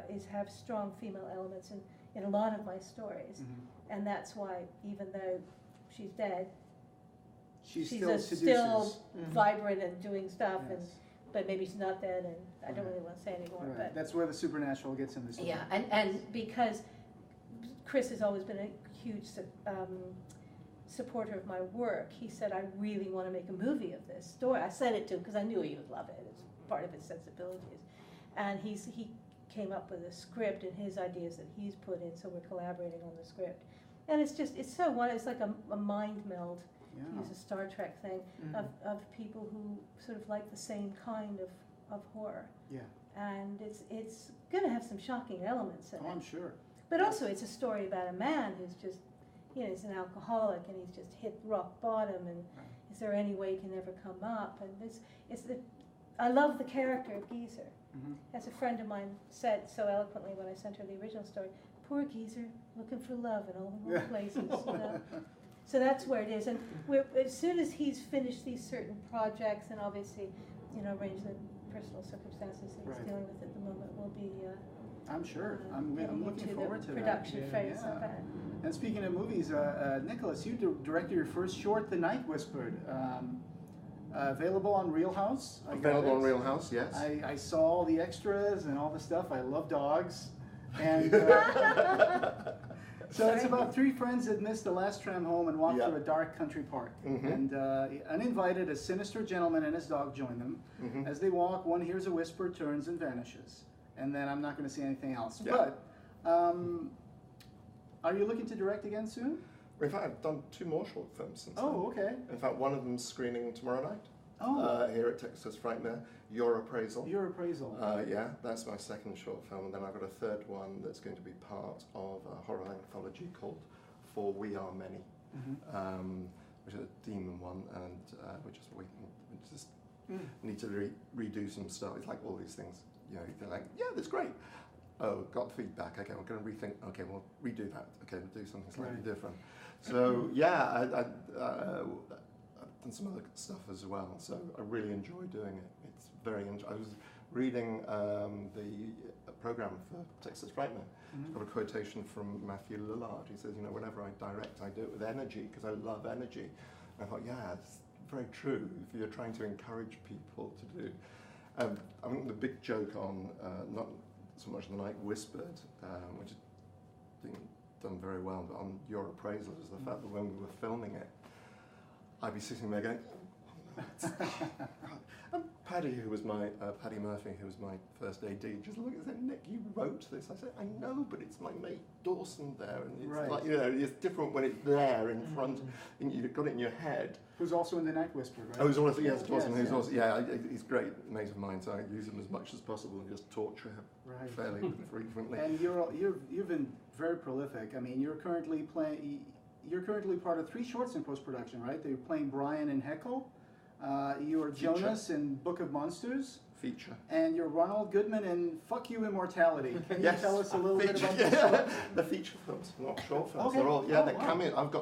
is have strong female elements in a lot of my stories. And that's why, even though she's dead, she's still vibrant and doing stuff, but maybe she's not dead, and I don't really want to say anymore. But
that's where the supernatural gets in the story.
Yeah, and because Chris has always been a huge supporter of my work, he said, I really want to make a movie of this story. I sent it to him because I knew he would love it. It's part of his sensibilities. And he came up with a script and his ideas that he's put in, so we're collaborating on the script. And it's like a mind meld, to use a Star Trek thing, of people who sort of like the same kind of horror. Yeah. And it's going to have some shocking elements in it.
I'm sure.
But also it's a story about a man who's just, you know, he's an alcoholic and he's just hit rock bottom, and is there any way he can ever come up? And I love the character of Geezer. As a friend of mine said so eloquently when I sent her the original story, poor Geezer, looking for love in all the wrong places. You know? So that's where it is. And as soon as he's finished these certain projects and obviously, you know, arranged the personal circumstances that he's dealing with at the moment will be.
I'm sure. I'm looking forward to
production
that.
phase of that.
And speaking of movies, Nicholas, you directed your first short, The Night Whispered. Available on Real House.
Available on Real House, yes.
I saw all the extras and all the stuff. I love dogs. And so it's about three friends that missed the last tram home and walked through a dark country park. And uninvited, a sinister gentleman and his dog join them. As they walk, one hears a whisper, turns, and vanishes. And then I'm not going to say anything else. But are you looking to direct again soon?
In fact, I've done 2 more short films since then.
Okay.
In fact, one of them's screening tomorrow night. Here at Texas Frightmare, Your Appraisal.
Your Appraisal.
Yeah, that's my second short film, and then I've got a third one that's going to be part of a horror anthology called For We Are Many, which is a demon one, and we're just waiting. We just need to redo some stuff. It's like all these things, you know, they're like, yeah, that's great. Oh, got feedback. Okay, we're going to rethink. Okay, we'll redo that. Okay, we'll do something slightly different. So yeah, I've done some other stuff as well. So I really enjoy doing it. It's very. I was reading the program for Texas Frightmare. I've got a quotation from Matthew Lillard. He says, you know, whenever I direct, I do it with energy because I love energy. And I thought, yeah, it's very true. If you're trying to encourage people to do. I think the big joke on not so much The Night Whispered, which has been done very well, but on Your Appraisal is the fact that when we were filming it, I'd be sitting there going, and Paddy, who was my, Paddy Murphy, who was my first AD, just looked and said, Nick, you wrote this. I said, I know, but it's my mate Dawson there, and it's like, you know, it's different when it's there in front, and you've got it in your head.
Who's also in The Night Whispered, right?
Oh, he's also, yes, Dawson, who's also, he's great, mate of mine, so I use him as much as possible and just torture him fairly frequently.
And you've been very prolific. I mean, you're currently part of 3 shorts in post-production, right? You're playing Brian in Heckle. You are Jonas in Book of Monsters.
Feature.
And you're Ronald Goodman in Fuck You Immortality. Can you tell us a little bit about this?
The feature films, not short films. They're all, they're cameo. I've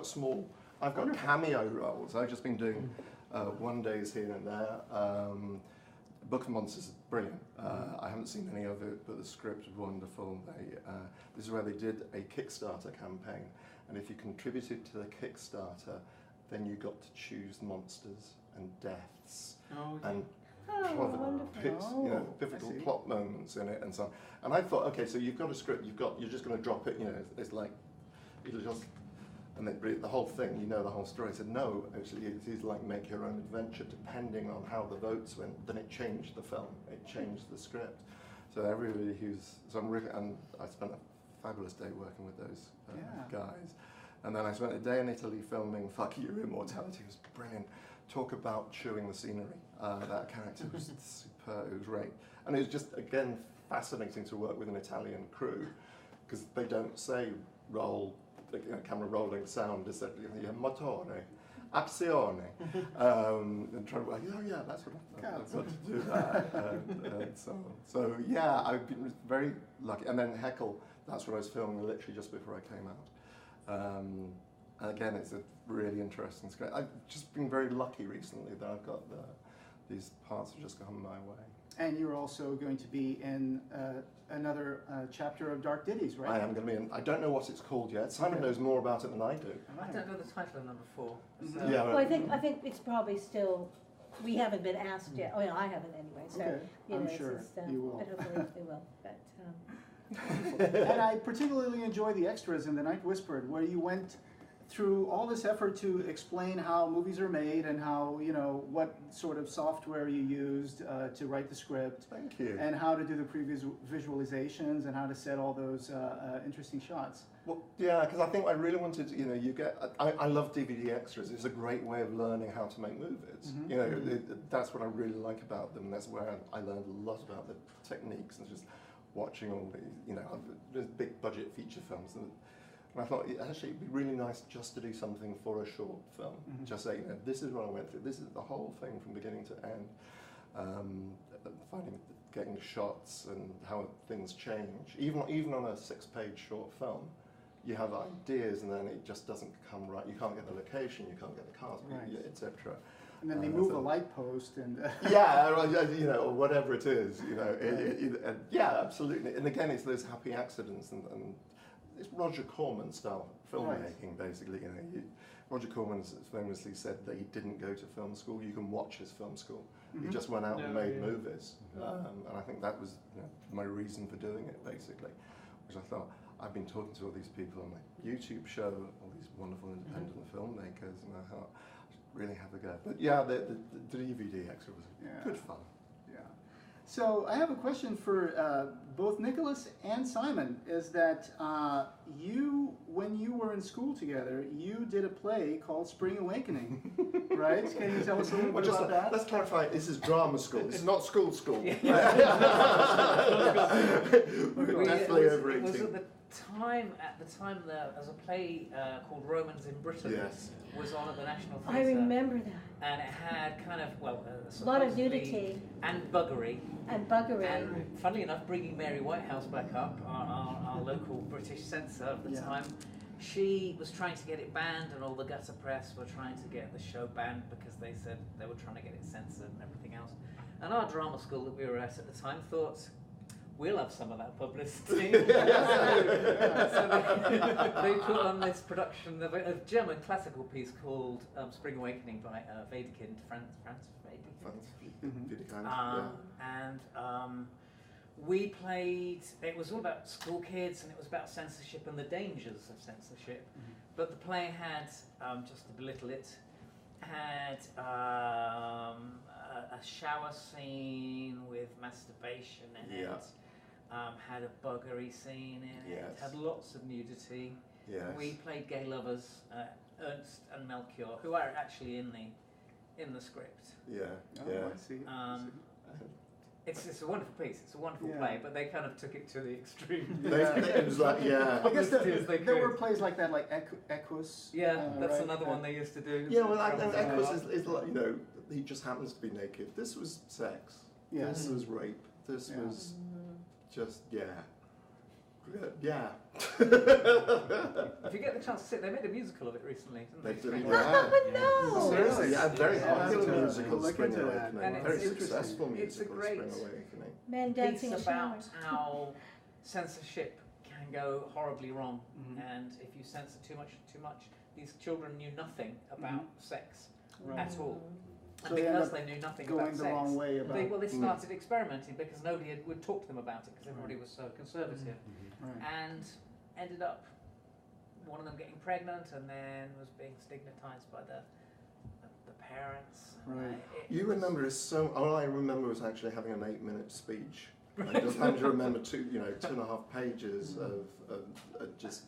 got cameo roles. I've just been doing one days here and there. Book of Monsters is brilliant. I haven't seen any of it, but the script is wonderful. This is where they did a Kickstarter campaign, and if you contributed to the Kickstarter, then you got to choose monsters and deaths and pivotal plot moments in it and so on. And I thought, okay, so you've got a script, you're just going to drop it, you know, it's like, it'll just, and then the whole thing, you know the whole story. I said, no, actually, it is like make your own adventure depending on how the votes went. Then it changed the film, it changed the script. So everybody and I spent a fabulous day working with those guys. And then I spent a day in Italy filming Fuck You Immortality. It was brilliant. Talk about chewing the scenery. That character was superb, it was great. And it was just, again, fascinating to work with an Italian crew, because they don't say roll, camera rolling sound, is that motore, azione. And trying to, that's what I've got to do that. And so on. So yeah, I've been very lucky. And then Heckle, that's what I was filming literally just before I came out. And again, it's a really interesting script. I've just been very lucky recently that I've got these parts have just come my way.
And you're also going to be in another chapter of Dark Ditties, right?
I am going to be in. I don't know what it's called yet. Simon knows more about it than I do.
I don't know the title of number 4. So.
Yeah, well, I think it's probably still. We haven't been asked yet. Oh, yeah, I haven't anyway. So
I'm sure you will.
But hopefully they will. But.
And I particularly enjoy the extras in The Night Whispered, where you went through all this effort to explain how movies are made and how, you know, what sort of software you used to write the script.
Thank you.
And how to do the previous visualizations and how to set all those interesting shots.
Well, yeah, because I think I really wanted to, you know, I love DVD extras. It's a great way of learning how to make movies. You know, that's what I really like about them. That's where I learned a lot about the techniques and just watching all these, you know, big budget feature films. And I thought actually it'd be really nice just to do something for a short film. Just say, you know, this is what I went through. This is the whole thing from beginning to end. Getting shots and how things change. Even on a 6-page short film, you have ideas and then it just doesn't come right. You can't get the location, you can't get the cast, etc.
And then they move a light post and
or whatever it is, yeah, absolutely. And again, it's those happy accidents, and it's Roger Corman style filmmaking, basically. Roger Corman famously said that he didn't go to film school. You can watch his film school. He just went out and made movies, and I think that was my reason for doing it, basically. Which I thought, I've been talking to all these people on my YouTube show, all these wonderful independent filmmakers, and I thought, I should really have a go. But yeah, the DVD extra was good fun.
Yeah. So I have a question for both Nicholas and Simon, is that you, when you were in school together, you did a play called Spring Awakening, right? Can you tell us a little bit about that?
Let's clarify, this is drama school. It's not school.
We're
definitely over 18.
It was at the time as a play called Romans in Britain was on at the National Theatre.
I remember that.
And it had kind of,
a lot of nudity.
And buggery.
And
funnily enough, bringing Mary Whitehouse back up, our local British censor of the time, she was trying to get it banned, and all the gutter press were trying to get the show banned because they said they were trying to get it censored and everything else. And our drama school that we were at the time thought, we'll have some of that publicity. So they put on this production of a German classical piece called Spring Awakening by Wedekind, Franz Wedekind. And we played, it was all about school kids, and it was about censorship and the dangers of censorship. But the play had, just to belittle it, had a shower scene with masturbation in it. Had a buggery scene in it. Had lots of nudity. We played gay lovers, Ernst and Melchior, who are actually in the script.
I see.
It's a wonderful piece. It's a wonderful play, but they kind of took it to the extreme.
It was like,
I guess there were plays like that, like Equus.
That's another one they used to do.
Yeah, well, Equus is like, he just happens to be naked. This was sex. This was rape. This was just,
If you get the chance to see it, they made a musical of it recently, didn't they?
No!
Seriously, very popular musical,
look
Spring
into that.
Awakening.
And
Very
it's
successful musical,
it's a great
Spring Awakening.
Men dancing
It's
in
about
showers.
how censorship can go horribly wrong, and if you censor too much, these children knew nothing about sex at all. And
So
because they knew nothing
going
about
the
sex,
wrong way about
they started experimenting because nobody would talk to them about it because everybody was so conservative, and ended up one of them getting pregnant and then was being stigmatized by the parents.
You remember all I remember was actually having an 8-minute speech. I just had to remember 2.5 pages of just.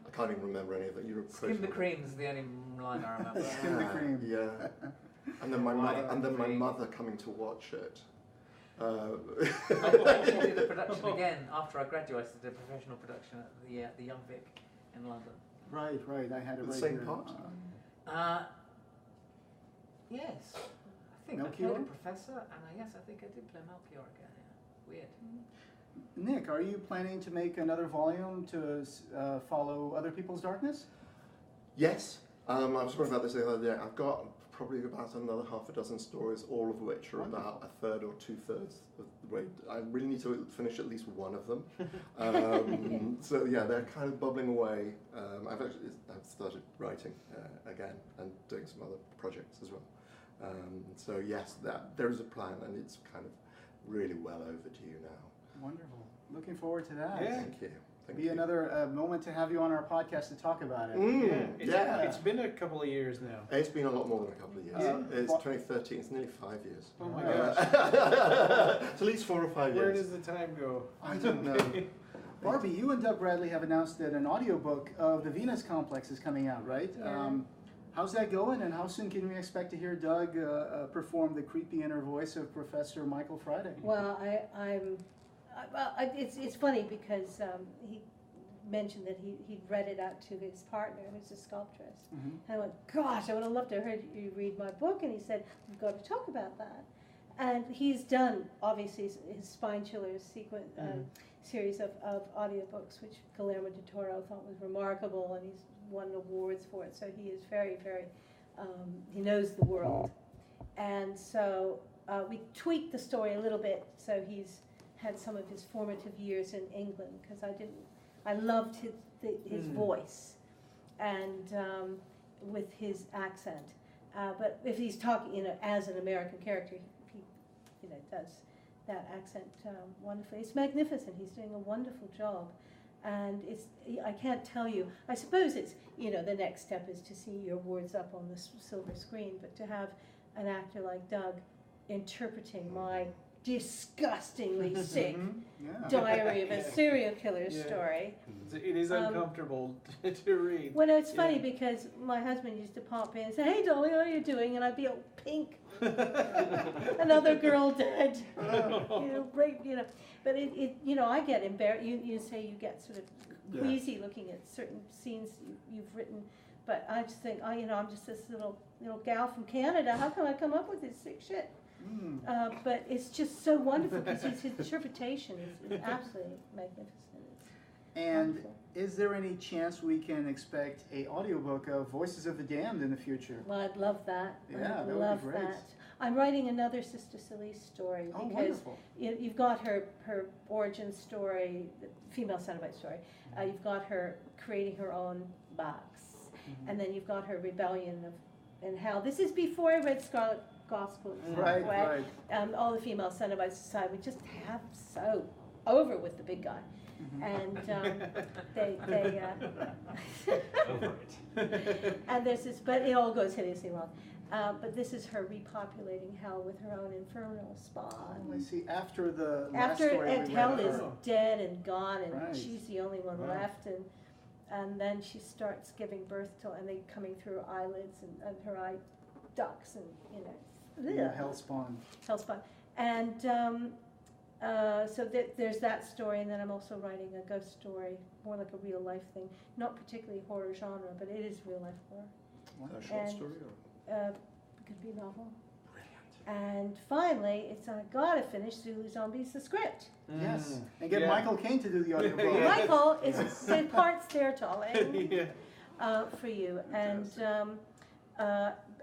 I can't even remember any of it.
Skim the cream is the only line I remember.
Skim the cream.
Yeah. And then my mother coming to watch it.
I did a production again after I graduated. I did a professional production at the Young Vic in London.
Right. I had it
The
right
same
here.
part?
Yes. I think
Melchior?
I played a professor, and I think I did play Melchior again. Weird.
Nick, are you planning to make another volume to follow other people's darkness?
Yes. I was talking about this the other day. I've got probably about another half a dozen stories, all of which are about a third or 2/3 of the way. I really need to finish at least one of them. So yeah, they're kind of bubbling away. I've started writing again and doing some other projects as well. So yes, there is a plan, and it's kind of really well overdue now.
Wonderful. Looking forward to that.
Yeah.
Thank you.
Be another moment to have you on our podcast to talk about it.
It's been a couple of years now.
It's been a lot more than a couple of years. It's 2013. It's nearly 5 years.
Oh my gosh.
It's at least 4 or 5
Where
years.
does the time go?
I don't know.
Barbie, you and Doug Bradley have announced that an audiobook of the Venus Complex is coming out, right?
Yeah.
How's that going, and how soon can we expect to hear Doug perform the creepy inner voice of Professor Michael Friday?
Well, it's funny because he mentioned that he'd read it out to his partner, who's a sculptress. And I went, gosh, I would have loved to have heard you read my book. And he said, we've got to talk about that. And he's done, obviously, his Spine Chillers series of audiobooks, which Guillermo del Toro thought was remarkable, and he's won awards for it. So he is very, very, he knows the world. and so we tweaked the story a little bit, so he's had some of his formative years in England, because I loved his voice, and with his accent. But if he's talking, as an American character, he does that accent wonderfully. It's magnificent. He's doing a wonderful job, and I can't tell you. I suppose it's the next step is to see your words up on the silver screen, but to have an actor like Doug interpreting my disgustingly sick diary of a serial killer story.
It is uncomfortable to read.
Well, no, it's funny because my husband used to pop in and say, "Hey, Dolly, how are you doing?" And I'd be all pink. Another girl dead. Rape, But I get embarrassed. You say you get sort of queasy looking at certain scenes you've written, but I just think, I'm just this little gal from Canada. How can I come up with this sick shit? But it's just so wonderful because his interpretation is absolutely magnificent.
And
wonderful.
Is there any chance we can expect a audiobook of Voices of the Damned in the future?
Well, I'd love that.
Yeah,
I'd
that would
love
be great.
that. I'm writing another Sister Celeste story
Oh,
because
wonderful.
you've got her origin story, the female Cenobite story. You've got her creating her own box, and then you've got her rebellion in hell. This is before I read Scarlet Gospel.
Right.
All the female Cenobites decide we just have so over with the big guy. And they
Over it.
and there's this, but it all goes hideously wrong. But this is her repopulating hell with her own infernal spawn.
Oh, I see. After the last
After
story
and
we
hell
read.
is dead and gone, and
Right.
she's the only one
Wow.
left, and then she starts giving birth to, and they coming through her eyelids and her eye ducts, and
Hellspawn.
Hellspawn. And so there's that story, and then I'm also writing a ghost story, more like a real life thing, not particularly horror genre, but it is real life horror.
A short
And,
story?
It could be a novel. And finally, I gotta finish Zulu Zombies, the script.
Yes. And get Michael Caine to do the audiobook.
Michael is the parts there, darling, for you.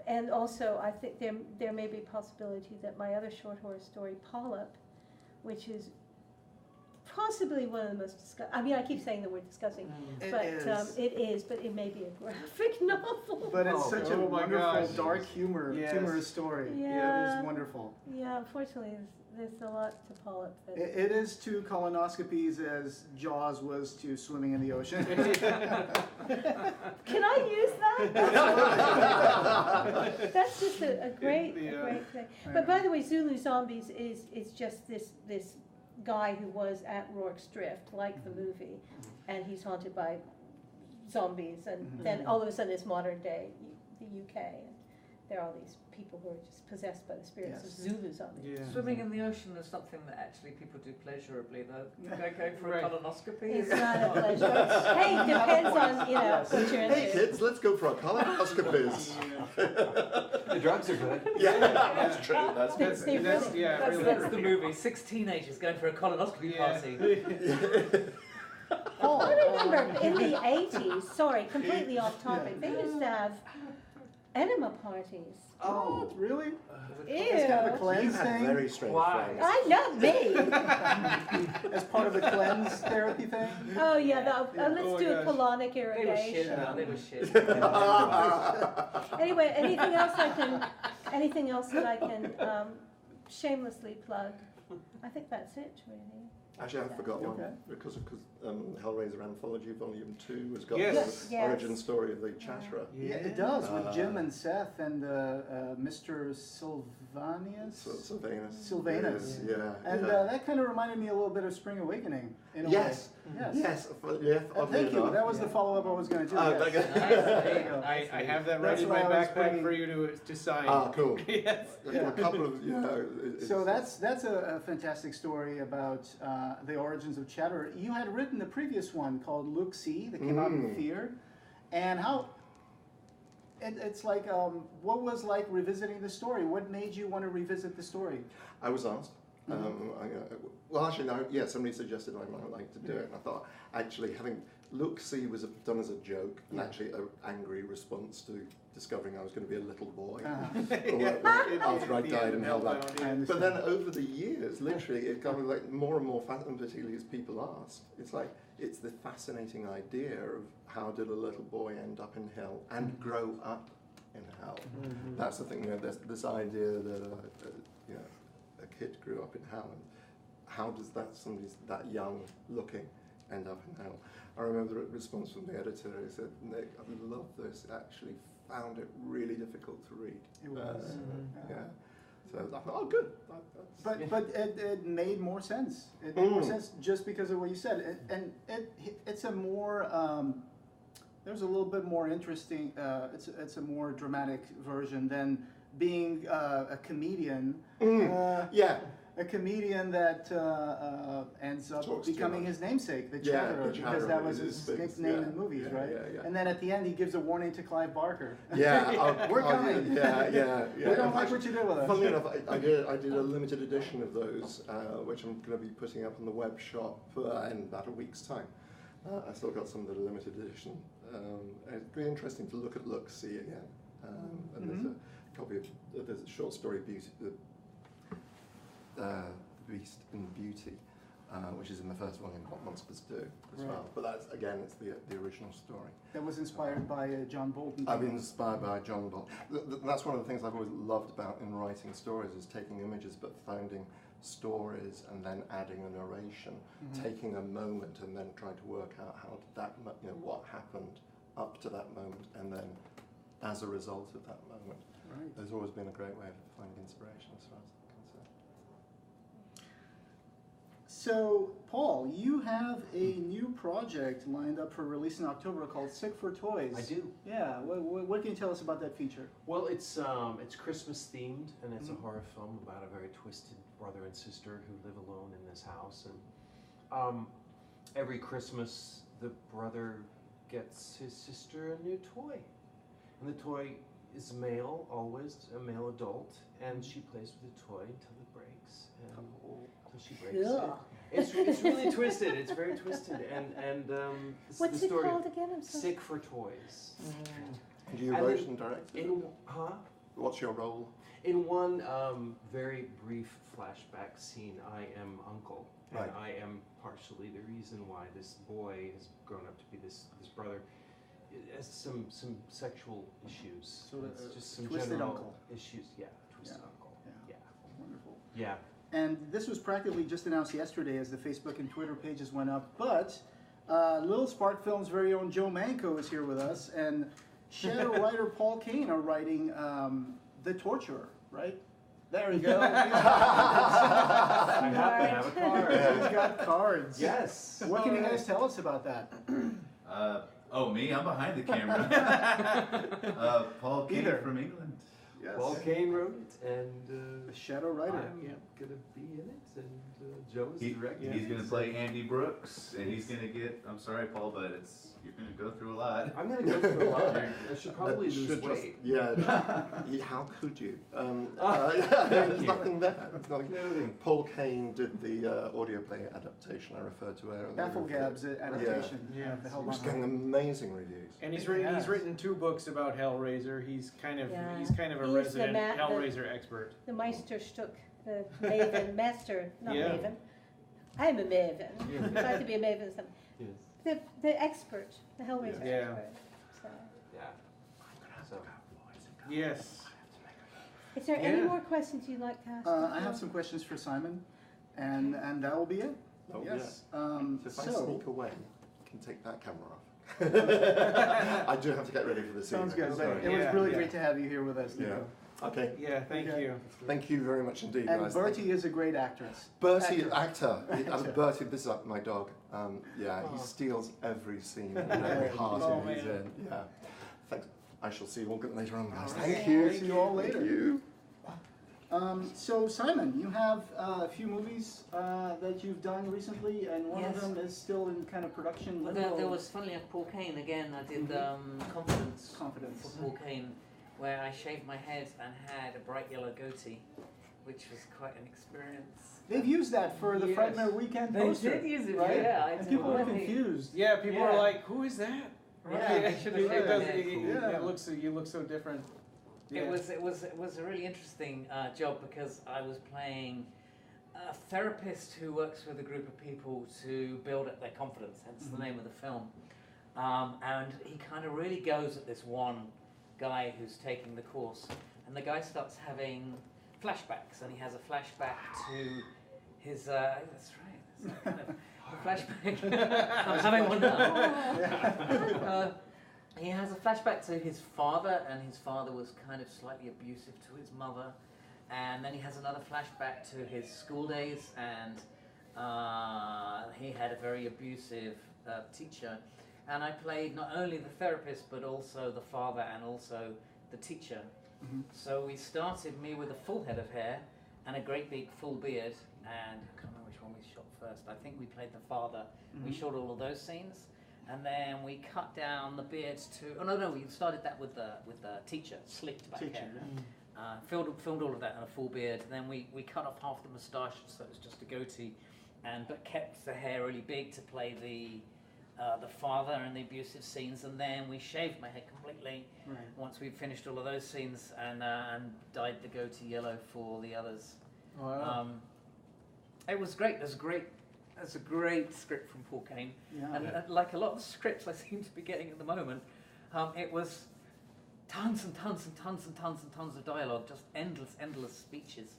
And also, I think there may be a possibility that my other short horror story, Polyp, which is possibly one of the most I keep saying the word disgusting, but it is, but it may be a graphic novel.
But it's such a wonderful,
gosh.
dark humorous story.
Yeah.
It is wonderful.
Yeah, unfortunately, there's a lot to Polyp.
It is to colonoscopies as Jaws was to swimming in the ocean.
Can I use that? That's just a great thing. But by the way, Zulu Zombies is just this guy who was at Rorke's Drift, like the movie, and he's haunted by zombies, and then all of a sudden it's modern day, the UK, and there are all these people who are just possessed by the spirits of Zulu zombies.
Yeah.
Swimming in the ocean is something that actually people do pleasurably, though. Going for a colonoscopy
It's
is
not a pleasure. Hey, it depends on, what you're into.
Hey kids, let's go for our colonoscopies.
The drugs are good.
Yeah, that's true. That's
That's
good.
the
That's the movie. 6 teenagers going for a colonoscopy party.
I remember in the 80s, sorry, completely off topic, they used to have enema parties.
Oh, really?
Ew.
It's kind of a
You
cleanse
have
thing?
very strange
Why?
friends.
I know me.
As part of the cleanse therapy thing?
Oh yeah, let's
Oh my
do a
gosh.
colonic
They were shit,
irrigation.
no, they were shit.
Anyway, anything else that I can shamelessly plug? I think that's it, really.
Actually, I forgot one
Okay.
because Hellraiser Anthology Volume 2 has got
Yes.
the origin story of the Chatterer.
Yeah, it does, with Jim and Seth and Mr. Sylvanus.
Sylvanus. Yeah.
And that kind of reminded me a little bit of Spring Awakening, in a
Yes.
way.
Yes. Yeah. oddly
Thank you.
enough.
That was the follow-up I was going to do.
Oh,
yes.
thank you.
There you go.
I have that right
That's
in
what
my
I was
backpack
bringing.
for you to sign.
Ah, cool.
Yes.
A couple of,
So that's a fantastic story about the origins of Chatterer. You had written the previous one called Look See that came out in Fear, and how it's like what was like revisiting the story? What made you want to revisit the story?
I was asked. Well, actually, no. Yeah, somebody suggested I might like to do it, and I thought actually having look-see was done as a joke, and actually an angry response to discovering I was going to be a little boy after I died and held up. But then over the years, literally, it kind of like more and more fascinating, particularly as people ask. It's like it's the fascinating idea of how did a little boy end up in hell and grow up in hell. That's the thing. There's this idea that a kid grew up in hell, and how does somebody that young looking end up in hell? I remember the response from the editor. He said, "Nick, I love this. Actually, found it really difficult to read."
It was.
Yeah. So I thought, oh, good.
But it made more sense. It made more sense just because of what you said, and it's a more. There's a little bit more interesting. It's a more dramatic version than being a comedian. A comedian that ends up becoming his namesake, the Chatterer, because that was his nickname in movies, right? And then at the end, he gives a warning to Clive Barker. We're coming. We don't like what you did with us.
Funnily enough, I did a limited edition of those, which I'm going to be putting up on the web shop in about a week's time. I still got some of the limited edition. It'd be interesting to look at Look-See again. And there's a copy of there's a short story, Beast and Beauty, which is in the first volume, What Monsters Do, as well. But that's, again, it's the original story.
That was inspired by John Bolton.
I've been inspired by John Bolton. That's one of the things I've always loved about in writing stories, is taking images but finding stories and then adding a narration, taking a moment and then trying to work out how did that, what happened up to that moment, and then as a result of that moment.
Right.
There's always been a great way of finding inspiration as far as I'm concerned.
So, Paul, you have a new project lined up for release in October called Sick for Toys.
I do.
Yeah. What can you tell us about that feature?
Well, it's Christmas themed, and it's a horror film about a very twisted brother and sister who live alone in this house. And every Christmas, the brother gets his sister a new toy, and the toy is male, always a male adult, and she plays with the toy until it breaks, and until she breaks it. It's really twisted. It's very twisted, and
What's
the story
it called again? I'm sorry.
Sick for Toys.
Do you wrote and directed?
What's
your role?
In one very brief flashback scene, I am Uncle, and I am partially the reason why this boy has grown up to be this brother. It has some sexual issues. So it's just some
twisted
general
uncle
issues. Yeah, twisted uncle. Yeah.
Wonderful.
Yeah.
And this was practically just announced yesterday as the Facebook and Twitter pages went up. But Little Spark Films' very own Joe Manco is here with us, and shadow writer Paul Kane are writing The Torturer, right? There we go. I
happen to have a card.
He's got cards.
Yes.
What can you guys tell us about that?
Me? I'm behind the camera. Paul Kane from England.
Yes. Paul Kane wrote it, and
the shadow writer.
I'm gonna be in it, and Joe's directing.
He's gonna play Andy Brooks, and he's gonna get. I'm sorry, Paul, but you're gonna go through a lot.
I'm gonna go through a lot. I should probably lose weight.
How could you? There's nothing there. Paul Kane did the audio play adaptation I referred to earlier.
Bafflegab's adaptation.
Which is getting amazing reviews.
And he's written 2 books about Hellraiser. He's kind of a resident Hellraiser expert.
The Meisterstück, the Maven, Master, not Maven. I'm a Maven. Try to be a Maven. The expert, the Hellraiser expert. So.
Yes.
Is there any more questions you'd like to ask?
I have some questions for Simon, and that will be it. Yes.
If I sneak away, you can take that camera off. I do have to get ready for the scene.
Sounds good. It was really great to have you here with us, Nico.
Okay.
Yeah, thank you.
Thank you very much indeed,
and
guys.
Bertie is a great actress.
Bertie, actor. Bertie, this is my dog. He steals every scene and every heart he's in. Yeah. Thanks. I shall see you all later on, guys. Thank you.
See you all later.
Thank you.
So Simon, you have a few movies that you've done recently, and one of them is still in kind of production.
Well, there was, funnily enough, Paul Kane again. I did Confidence for Paul Kane, where I shaved my head and had a bright yellow goatee, which was quite an experience.
They've used that for the Frightmare Weekend poster.
They did use it,
right?
yeah.
And people were confused.
Yeah, people were like, "Who is that?"
Right.
It looks. You look so different. Yeah.
It was a really interesting job because I was playing a therapist who works with a group of people to build up their confidence. Hence the name of the film. And he kind of really goes at this one guy who's taking the course, and the guy starts having flashbacks, and he has a flashback to his. That's right. That's kind of a flashback. I'm having one now. He has a flashback to his father, and his father was kind of slightly abusive to his mother. And then he has another flashback to his school days, and he had a very abusive teacher. And I played not only the therapist, but also the father and also the teacher. So we started me with a full head of hair and a great big full beard, and I can't remember which one we shot first. I think we played the father. We shot all of those scenes. And then we cut down the beard to. Oh no! We started that with the teacher, slicked back hair. Filmed all of that in a full beard. Then we cut off half the moustache, so it was just a goatee, but kept the hair really big to play the father and the abusive scenes. And then we shaved my head completely once we finished all of those scenes, and dyed the goatee yellow for the others. Wow. It was great. That's a great script from Paul Kane, and like a lot of the scripts I seem to be getting at the moment, it was tons and tons and tons and tons and tons of dialogue, just endless speeches,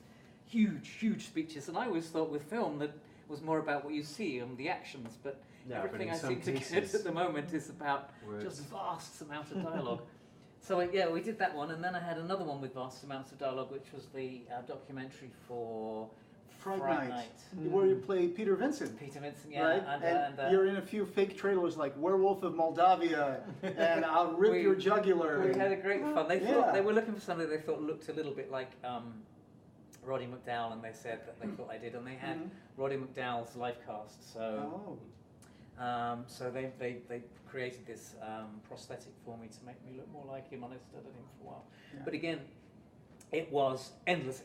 huge speeches. And I always thought with film that was more about what you see and the actions, but everything I seem to get at the moment is about just vast amounts of dialogue. So we did that one, and then I had another one with vast amounts of dialogue, which was the documentary for Fright Night,
where you play Peter Vinceand.
Peter Vinceand,
right? And you're in a few fake trailers like Werewolf of Moldavia and I'll Rip Your Jugular.
We had a great fun. They thought they were looking for something they thought looked a little bit like Roddy McDowall, and they said that they thought I did, and they had Roddy McDowall's live cast. So, so they created this prosthetic for me to make me look more like him, and I studied him for a while. But again, it was endless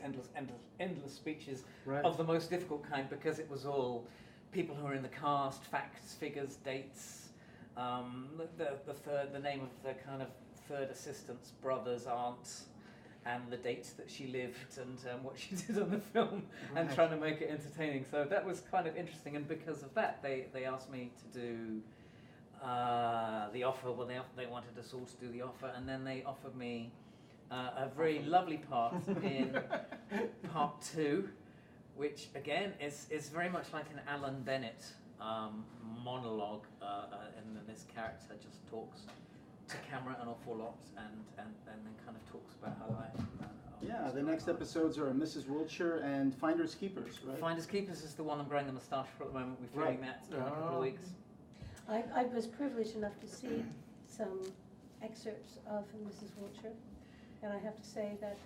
speeches of the most difficult kind, because it was all people who were in the cast, facts, figures, dates, the name of the kind of third assistant's brother's aunt, and the dates that she lived, and what she did on the film, and trying to make it entertaining. So that was kind of interesting, and because of that, they asked me to do the offer. Well, they wanted us all to do the offer, and then they offered me a very lovely part in part 2, which again is very much like an Alan Bennett monologue, and then this character just talks to camera an awful lot, and then kind of talks about her life.
The next episodes are Mrs. Wiltshire and Finders Keepers, right?
Finders Keepers is the one I'm growing the moustache for at the moment. We're filming that in a couple of weeks.
I was privileged enough to see some excerpts of Mrs. Wiltshire. And I have to say that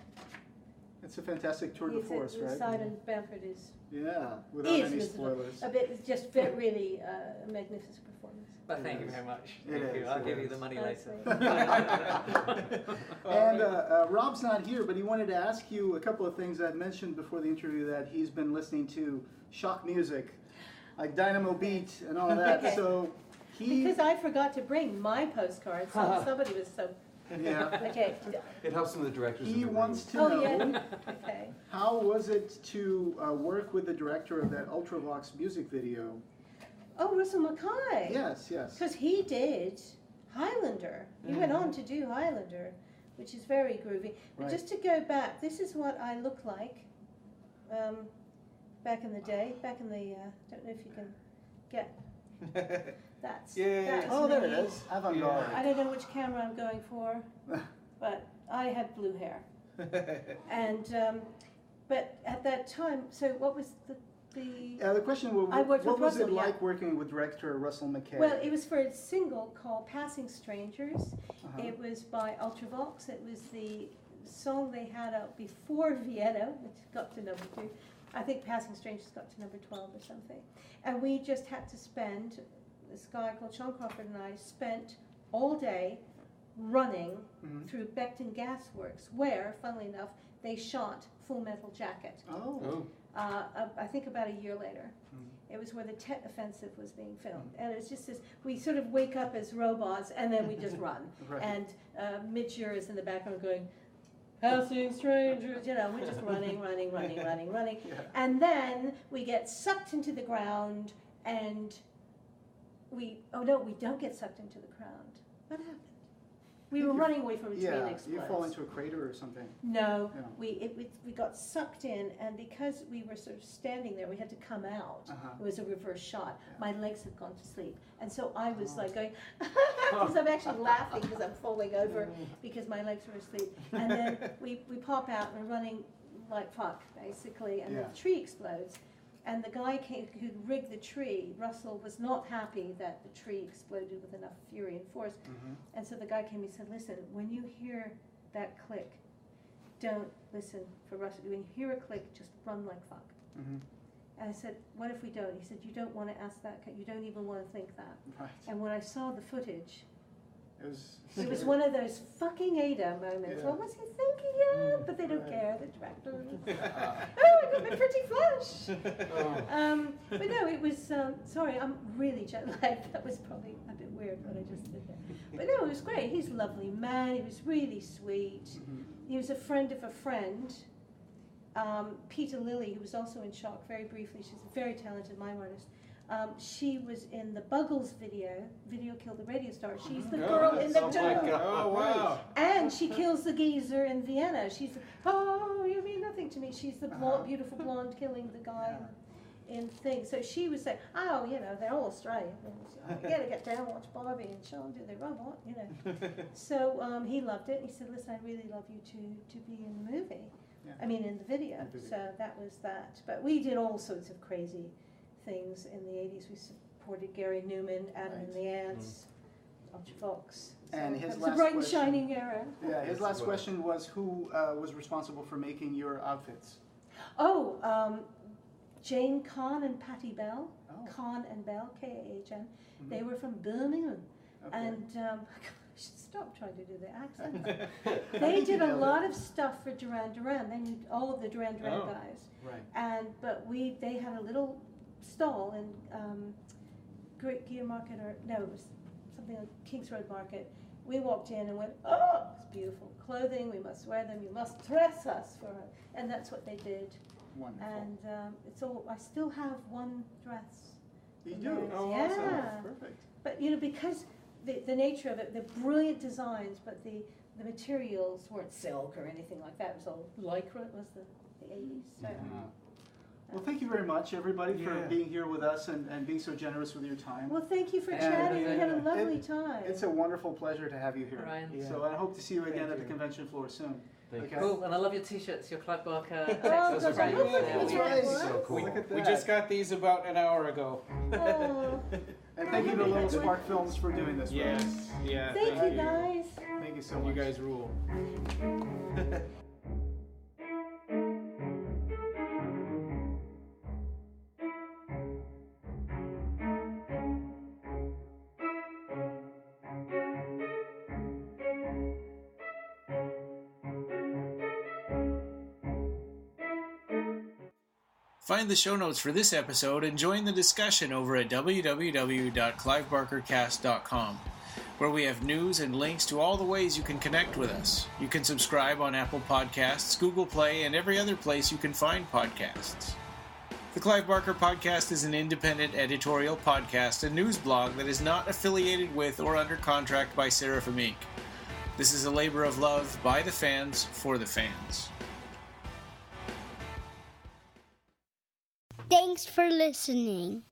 it's a fantastic tour de force, right?
Simon Bamford is
without any spoilers.
It's just really a magnificent performance.
But thank you very much. I'll give you the money later.
And Rob's not here, but he wanted to ask you a couple of things. I mentioned before the interview that he's been listening to shock music, like Dynamo Beat and all that.
Okay.
So
because I forgot to bring my postcards, so somebody was so. Okay.
It helps some of the directors.
He wants to know how was it to work with the director of that Ultravox music video?
Oh, Russell Mackay.
Yes.
Because he did Highlander. He went on to do Highlander, which is very groovy. But just to go back, this is what I look like back in the day. Back in the, don't know if you can get. That's
oh, there it is. Avant-garde.
I don't know which camera I'm going for, but I had blue hair. And but at that time, so what was the
question was, what was it like working with director Russell Mackay?
Well, it was for a single called Passing Strangers. It was by Ultravox. It was the song they had out before Vienna, which got to number 2. I think Passing Strangers got to number 12 or something. And we just had to spend, this guy called Sean Crawford and I spent all day running through Beckton Gas Works, where, funnily enough, they shot Full Metal Jacket. I think about a year later. It was where the Tet Offensive was being filmed. And it was just this, we sort of wake up as robots and then we just run.
Right.
And Mitch Ure is in the background going, passing strangers, we're just running.
Yeah.
And then we get sucked into the ground and we don't get sucked into the ground. What happened? We were running away from a train explodes.
You fall into a crater or something.
No,
Yeah.
we got sucked in, and because we were sort of standing there, we had to come out. It was a reverse shot.
Yeah.
My legs had gone to sleep, and so I was like going, because I'm actually laughing because I'm falling over because my legs were asleep. And then we pop out and we're running like fuck, basically, and
Yeah.
the tree explodes. And the guy who rigged the tree, Russell, was not happy that the tree exploded with enough fury and force. And so the guy came and said, listen, when you hear that click, don't listen for Russell. When you hear a click, just run like fuck. And I said, what if we don't? He said, you don't want to ask that. You don't even want to think that.
Right.
And when I saw the footage,
It was
one of those fucking Ada moments.
Yeah.
What was he thinking? Yeah, but they don't care, the directors. Oh, I got my pretty flush. But no, it was, sorry, I'm really jet lagged. That was probably a bit weird what I just did there. But no, it was great. He's a lovely man. He was really sweet. He was a friend of a friend. Peter Lilly, who was also in Shock very briefly. She's a very talented mime artist. She was in the Buggles Video Killed the Radio Star. She's the girl in the tomb.
Oh, wow.
And she kills the geezer in Vienna. She's, oh, you mean nothing to me. She's the beautiful blonde killing the guy in things. So she was saying, oh, they're all Australian. You gotta get down, watch Barbie and Sean do the robot, So he loved it. He said, listen, I'd really love you to be in the movie.
Yeah.
I mean, in the video. So that was that. But we did all sorts of crazy things in the 80s. We supported Gary Newman, Adam and the Ants, Archie Fox. So
And his
it was
last
a bright and
question-
shining era.
Yeah, his last question was who was responsible for making your outfits?
Oh, Jane Kahn and Patty Bell.
Oh.
Kahn and Bell, Kahn. They were from Birmingham.
Okay.
And I should stop trying to do the accent. They did a lot of stuff for Duran Duran. They knew all of the Duran Duran guys.
Right.
But they had a little stall in Great Gear Market, it was something like Kings Road Market. We walked in and went, oh, it's beautiful clothing. We must wear them. You must dress us for it. And that's what they did.
Wonderful.
And it's all. I still have one dress.
You
in
do?
theirs.
Oh,
yeah.
awesome. Perfect.
But because the nature of it, the brilliant designs, but the materials weren't silk or anything like that. It was all lycra. It was the 80s. So.
Well, thank you very much, everybody, for being here with us and being so generous with your time.
Well, thank you for chatting. We had a lovely time.
It's a wonderful pleasure to have you here.
Ryan.
So I hope to see you again at the convention floor soon. Okay.
Cool, and I love your t-shirts, your Clive Barker.
Oh,
Texas
gosh, I love
Ranger.
that.
That's right.
So cool.
Look at that.
We just got these about an hour ago.
Oh,
And thank you to Little Spark Films for doing this.
Yes.
For us.
Yeah.
thank you guys.
Thank you so
You
much.
guys rule. Find the show notes for this episode and join the discussion over at www.clivebarkercast.com, where we have news and links to all the ways you can connect with us. You can subscribe on Apple Podcasts, Google Play, and every other place you can find podcasts. The Clive Barker Podcast is an independent editorial podcast and news blog that is not affiliated with or under contract by Seraphim Inc. This is a labor of love by the fans for the fans.
Thanks for listening.